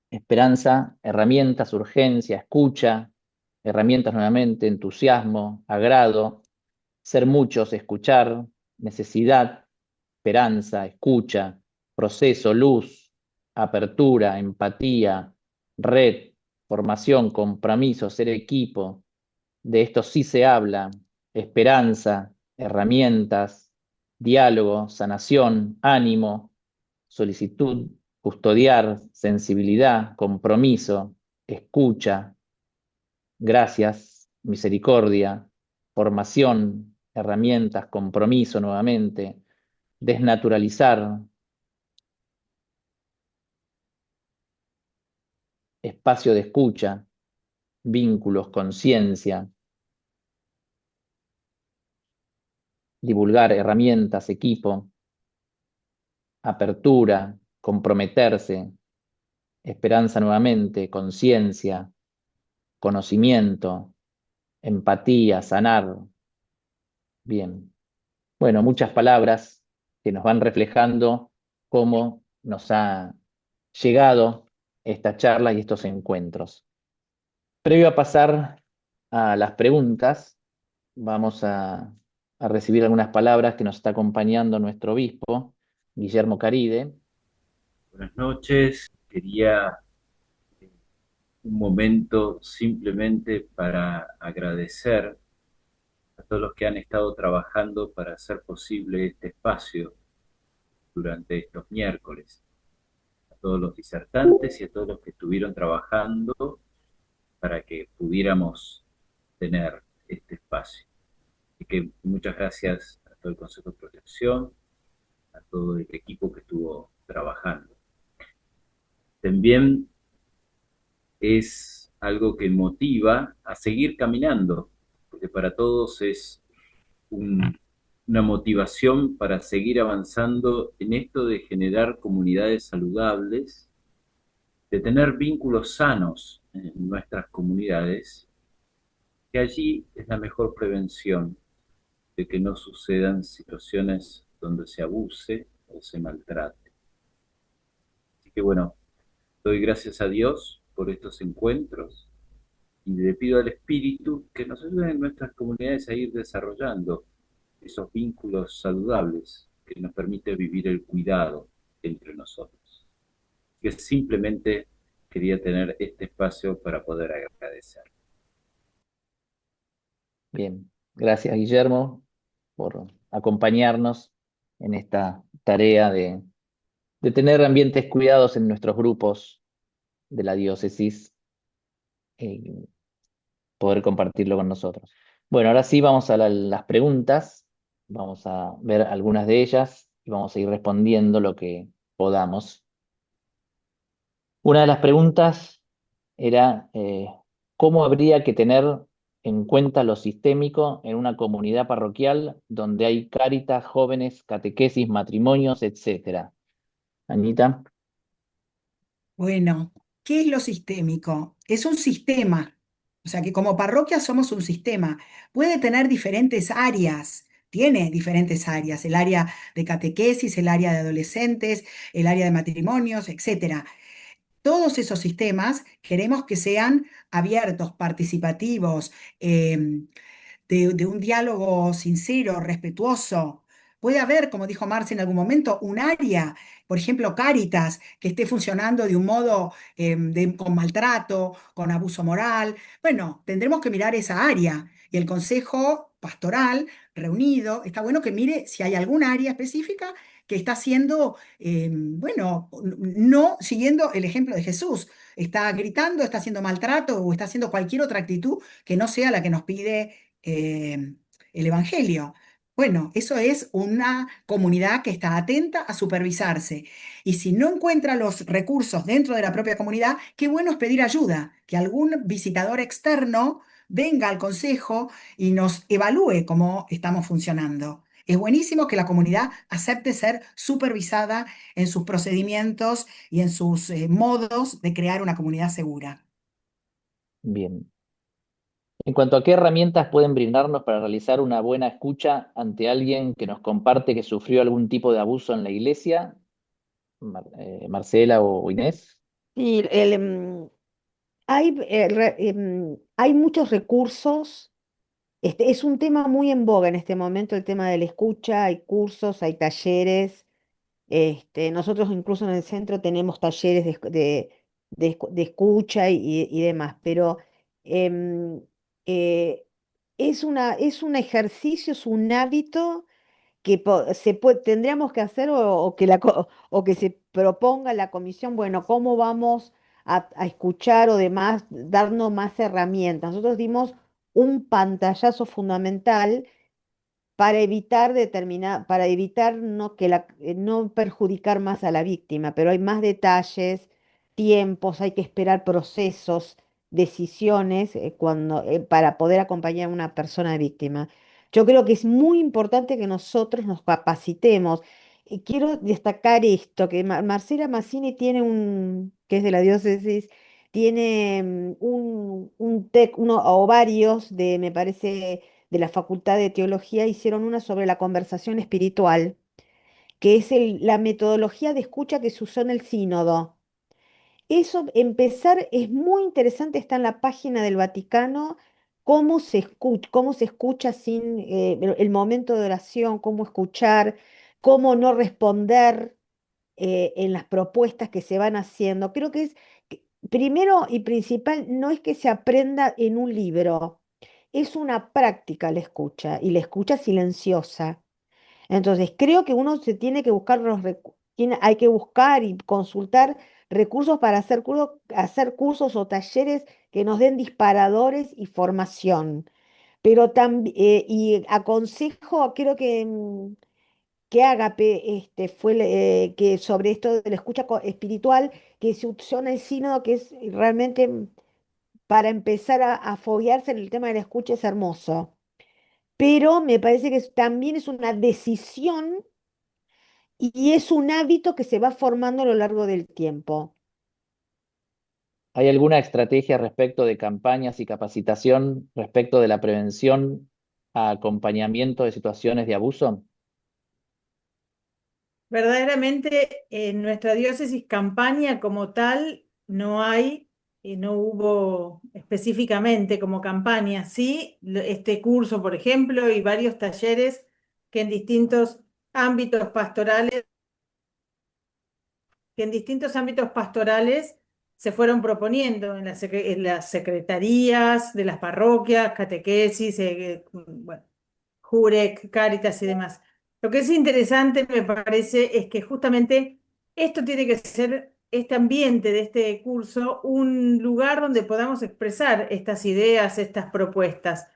Esperanza, herramientas, urgencia, escucha, herramientas nuevamente, entusiasmo, agrado, ser muchos, escuchar, necesidad, esperanza, escucha, proceso, luz, apertura, empatía, red, formación, compromiso, ser equipo. De esto sí se habla: esperanza, herramientas, diálogo, sanación, ánimo, solicitud, custodiar, sensibilidad, compromiso, escucha, gracias, misericordia, formación, herramientas, compromiso nuevamente, desnaturalizar, espacio de escucha, vínculos, conciencia, divulgar herramientas, equipo, apertura, comprometerse, esperanza nuevamente, conciencia, conocimiento, empatía, sanar. Bien. Bueno, muchas palabras que nos van reflejando cómo nos ha llegado esta charla y estos encuentros. Previo a pasar a las preguntas, vamos a recibir algunas palabras que nos está acompañando nuestro obispo, Guillermo Caride. Buenas noches. Quería un momento simplemente para agradecer a todos los que han estado trabajando para hacer posible este espacio durante estos miércoles, a todos los disertantes y a todos los que estuvieron trabajando para que pudiéramos tener este espacio. Así que muchas gracias a todo el Consejo de Protección, a todo el equipo que estuvo trabajando. También es algo que motiva a seguir caminando, porque para todos es una motivación para seguir avanzando en esto de generar comunidades saludables, de tener vínculos sanos en nuestras comunidades, que allí es la mejor prevención de que no sucedan situaciones donde se abuse o se maltrate. Así que bueno, doy gracias a Dios por estos encuentros y le pido al Espíritu que nos ayude en nuestras comunidades a ir desarrollando esos vínculos saludables que nos permite vivir el cuidado entre nosotros. Que simplemente quería tener este espacio para poder agradecer. Bien, gracias Guillermo por acompañarnos en esta tarea de tener ambientes cuidados en nuestros grupos de la diócesis y poder compartirlo con nosotros. Bueno, ahora sí vamos a las preguntas, vamos a ver algunas de ellas y vamos a ir respondiendo lo que podamos. Una de las preguntas era ¿cómo habría que tener en cuenta lo sistémico en una comunidad parroquial donde hay cáritas, jóvenes, catequesis, matrimonios, etcétera? Anita. Bueno, ¿qué es lo sistémico? Es un sistema, o sea que como parroquia somos un sistema. Puede tener diferentes áreas, tiene diferentes áreas, el área de catequesis, el área de adolescentes, el área de matrimonios, etcétera. Todos esos sistemas queremos que sean abiertos, participativos, de un diálogo sincero, respetuoso. Puede haber, como dijo Marce en algún momento, un área, por ejemplo, Cáritas, que esté funcionando de un modo con maltrato, con abuso moral. Bueno, tendremos que mirar esa área. Y el Consejo Pastoral reunido, está bueno que mire si hay algún área específica que está haciendo, bueno, no siguiendo el ejemplo de Jesús. Está gritando, está haciendo maltrato o está haciendo cualquier otra actitud que no sea la que nos pide el Evangelio. Bueno, eso es una comunidad que está atenta a supervisarse. Y si no encuentra los recursos dentro de la propia comunidad, qué bueno es pedir ayuda, que algún visitador externo venga al consejo y nos evalúe cómo estamos funcionando. Es buenísimo que la comunidad acepte ser supervisada en sus procedimientos y en sus modos de crear una comunidad segura. Bien. En cuanto a qué herramientas pueden brindarnos para realizar una buena escucha ante alguien que nos comparte que sufrió algún tipo de abuso en la iglesia, Marcela o Inés. Y hay muchos recursos. Es un tema muy en boga en este momento, el tema de la escucha. Hay cursos, hay talleres. Nosotros incluso en el centro tenemos talleres de escucha y demás, pero em, eh, es un ejercicio, es un hábito que tendríamos que hacer o que se proponga la comisión, bueno, cómo vamos a escuchar o demás, darnos más herramientas. Nosotros dimos un pantallazo fundamental para evitar no perjudicar más a la víctima, pero hay más detalles, tiempos, hay que esperar procesos, decisiones para poder acompañar a una persona víctima. Yo creo que es muy importante que nosotros nos capacitemos. Y quiero destacar esto, que Marcela Mazzini que es de la diócesis, tiene o varios me parece, de la Facultad de Teología, hicieron una sobre la conversación espiritual, que es la metodología de escucha que se usó en el sínodo. Eso, empezar, es muy interesante, está en la página del Vaticano, cómo se escucha sin el momento de oración, cómo escuchar, cómo no responder en las propuestas que se van haciendo. Creo que primero y principal, no es que se aprenda en un libro, es una práctica la escucha y la escucha silenciosa. Entonces, creo que uno se tiene que buscar hay que buscar y consultar recursos para hacer cursos o talleres que nos den disparadores y formación. Pero también, y aconsejo, creo que Ágape que sobre esto de la escucha espiritual, que se usó en el sínodo, que es realmente para empezar a foguearse en el tema de la escucha, es hermoso. Pero me parece que también es una decisión y es un hábito que se va formando a lo largo del tiempo. ¿Hay alguna estrategia respecto de campañas y capacitación respecto de la prevención a acompañamiento de situaciones de abuso? Verdaderamente en nuestra diócesis campaña como tal no hay, no hubo específicamente como campaña, sí, este curso, por ejemplo, y varios talleres que en distintos ámbitos pastorales se fueron proponiendo en en las secretarías de las parroquias, catequesis, bueno, Jurek, Cáritas y demás. Lo que es interesante, me parece, es que justamente esto tiene que ser, este ambiente de este curso, un lugar donde podamos expresar estas ideas, estas propuestas.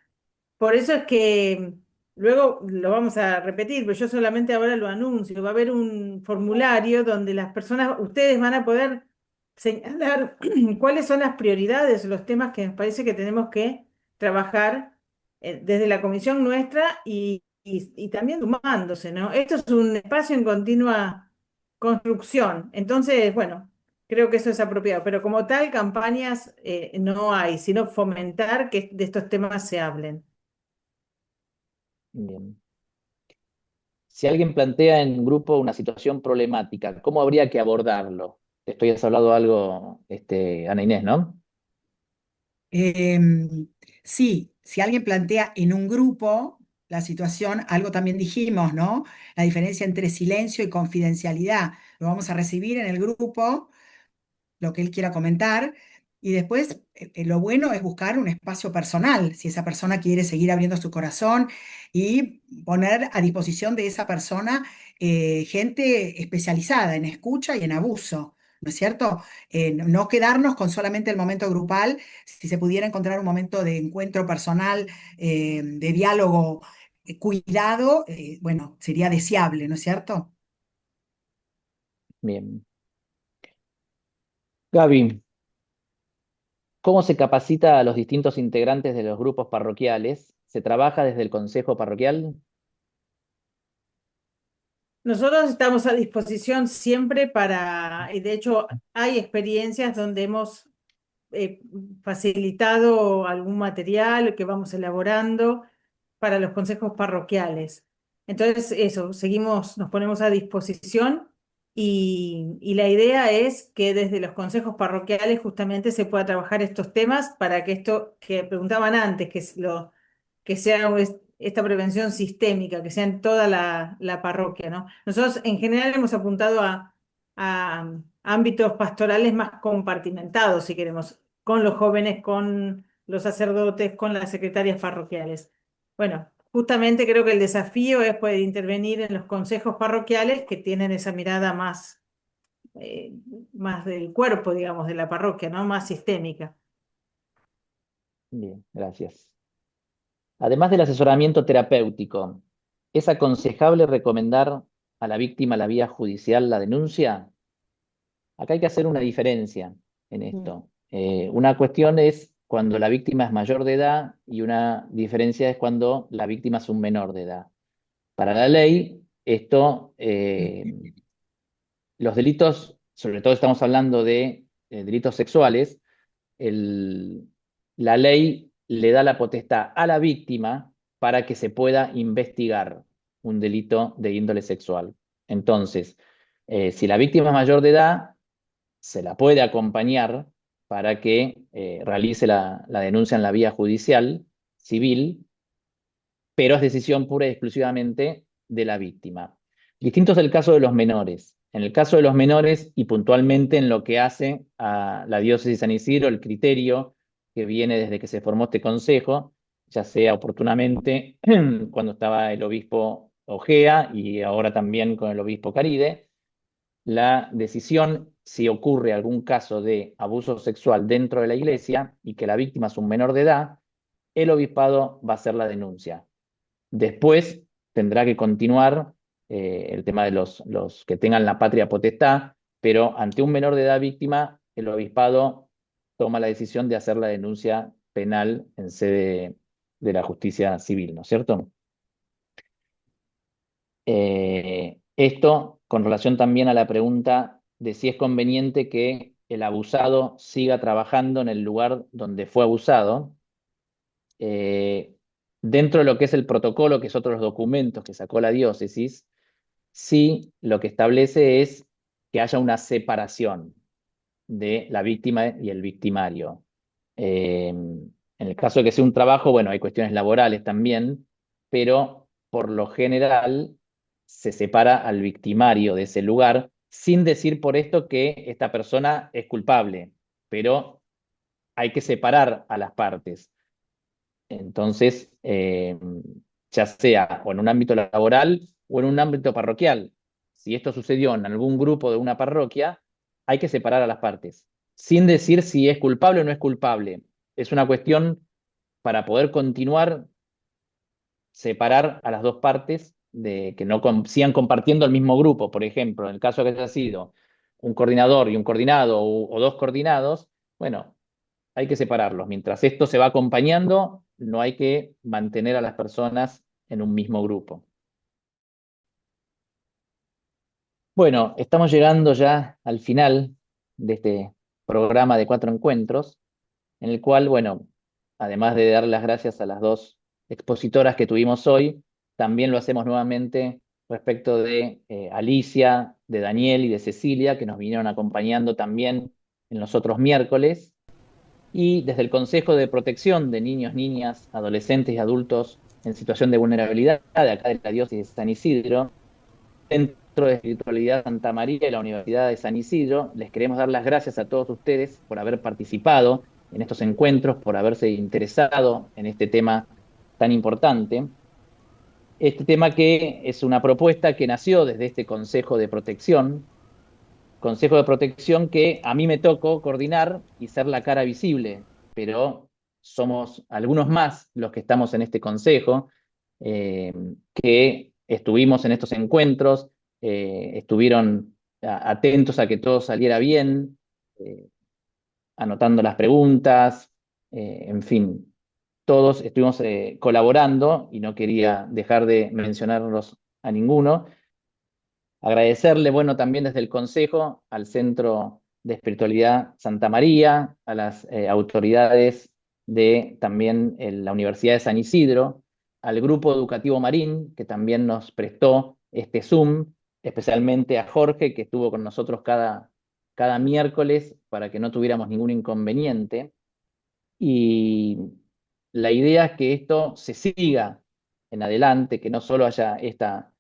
Por eso es que luego lo vamos a repetir, pero yo solamente ahora lo anuncio. Va a haber un formulario donde las personas, ustedes van a poder señalar cuáles son las prioridades, los temas que nos parece que tenemos que trabajar desde la comisión nuestra y también sumándose, ¿no? Esto es un espacio en continua construcción. Entonces, bueno, creo que eso es apropiado. Pero como tal, campañas no hay, sino fomentar que de estos temas se hablen. Bien. Si alguien plantea en grupo una situación problemática, ¿cómo habría que abordarlo? Esto ya has hablado algo, Ana Inés, ¿no? Em, sí, si alguien plantea en un grupo la situación, algo también dijimos, ¿no? La diferencia entre silencio y confidencialidad. Lo vamos a recibir en el grupo, lo que él quiera comentar, y después lo bueno es buscar un espacio personal, si esa persona quiere seguir abriendo su corazón y poner a disposición de esa persona gente especializada en escucha y en abuso. ¿No es cierto? No quedarnos con solamente el momento grupal, si se pudiera encontrar un momento de encuentro personal, de diálogo cuidado, bueno, sería deseable, ¿no es cierto? Bien. Gaby, ¿cómo se capacita a los distintos integrantes de los grupos parroquiales? ¿Se trabaja desde el consejo parroquial? Nosotros estamos a disposición siempre y de hecho hay experiencias donde hemos eh, facilitado algún material que vamos elaborando para los consejos parroquiales. Entonces, eso, nos ponemos a disposición y la idea es que desde los consejos parroquiales justamente se pueda trabajar estos temas para que esto que preguntaban antes, que sea esta prevención sistémica, que sea en toda la parroquia, ¿no? Nosotros en general hemos apuntado a ámbitos pastorales más compartimentados, si queremos, con los jóvenes, con los sacerdotes, con las secretarias parroquiales. Bueno, justamente creo que el desafío es poder intervenir en los consejos parroquiales que tienen esa mirada eh, más del cuerpo, digamos, de la parroquia, ¿no? Más sistémica. Bien, gracias. Además del asesoramiento terapéutico, ¿es aconsejable recomendar a la víctima la vía judicial la denuncia? Acá hay que hacer una diferencia en Mm, esto. Una cuestión es cuando la víctima es mayor de edad y una diferencia es cuando la víctima es un menor de edad. Para la ley, los delitos, sobre todo estamos hablando de delitos sexuales, el- la ley le da la potestad a la víctima para que se pueda investigar un delito de índole sexual. Entonces, si la víctima es mayor de edad, se la puede acompañar para que realice la denuncia en la vía judicial, civil, pero es decisión pura y exclusivamente de la víctima. Distinto es el caso de los menores. En el caso de los menores y puntualmente en lo que hace a la diócesis de San Isidro, el criterio que viene desde que se formó este consejo, ya sea oportunamente cuando estaba el obispo Ojea y ahora también con el obispo Caride, la decisión si ocurre algún caso de abuso sexual dentro de la iglesia y que la víctima es un menor de edad, el obispado va a hacer la denuncia. Después tendrá que continuar el tema de los que tengan la patria potestad, pero ante un menor de edad víctima, el obispado toma la decisión de hacer la denuncia penal en sede de la justicia civil, ¿no es cierto? Esto con relación también a la pregunta de si es conveniente que el abusado siga trabajando en el lugar donde fue abusado. eh, Dentro de lo que es el protocolo, que es otro de los documentos que sacó la diócesis, sí lo que establece es que haya una separación de la víctima y el victimario. En el caso de que sea un trabajo, bueno, hay cuestiones laborales también, pero por lo general se separa al victimario de ese lugar, sin decir por esto que esta persona es culpable, pero hay que separar a las partes. Entonces, ya sea o en un ámbito laboral o en un ámbito parroquial, si esto sucedió en algún grupo de una parroquia, hay que separar a las partes, sin decir si es culpable o no es culpable. Es una cuestión para poder continuar, separar a las dos partes de que no sigan compartiendo el mismo grupo. Por ejemplo, en el caso de que haya sido un coordinador y un coordinado o dos coordinados, bueno, hay que separarlos. Mientras esto se va acompañando, no hay que mantener a las personas en un mismo grupo. Bueno, estamos llegando ya al final de este programa de 4 encuentros, en el cual, bueno, además de dar las gracias a las dos expositoras que tuvimos hoy, también lo hacemos nuevamente respecto de Alicia, de Daniel y de Cecilia, que nos vinieron acompañando también en los otros miércoles. Y desde el Consejo de Protección de Niños, Niñas, Adolescentes y Adultos en situación de vulnerabilidad de acá de la diócesis de San Isidro, Centro de Espiritualidad Santa María y la Universidad de San Isidro, les queremos dar las gracias a todos ustedes por haber participado en estos encuentros, por haberse interesado en este tema tan importante. Este tema que es una propuesta que nació desde este Consejo de Protección que a mí me tocó coordinar y ser la cara visible, pero somos algunos más los que estamos en este consejo. que estuvimos en estos encuentros, estuvieron atentos a que todo saliera bien, anotando las preguntas, en fin, todos estuvimos colaborando y no quería dejar de mencionarlos a ninguno. Agradecerle, bueno, también desde el Consejo al Centro de Espiritualidad Santa María, a las autoridades de también la Universidad de San Isidro, al Grupo Educativo Marín, que también nos prestó este Zoom, especialmente a Jorge, que estuvo con nosotros cada miércoles para que no tuviéramos ningún inconveniente. Y la idea es que esto se siga en adelante, que no solo haya esta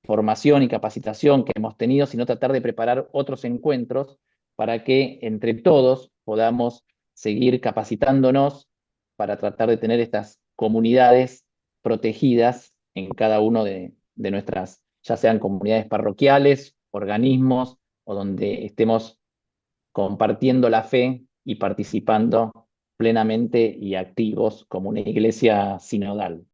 formación y capacitación que hemos tenido, sino tratar de preparar otros encuentros para que entre todos podamos seguir capacitándonos para tratar de tener estas comunidades protegidas en cada uno de nuestras, ya sean comunidades parroquiales, organismos o donde estemos compartiendo la fe y participando plenamente y activos como una iglesia sinodal.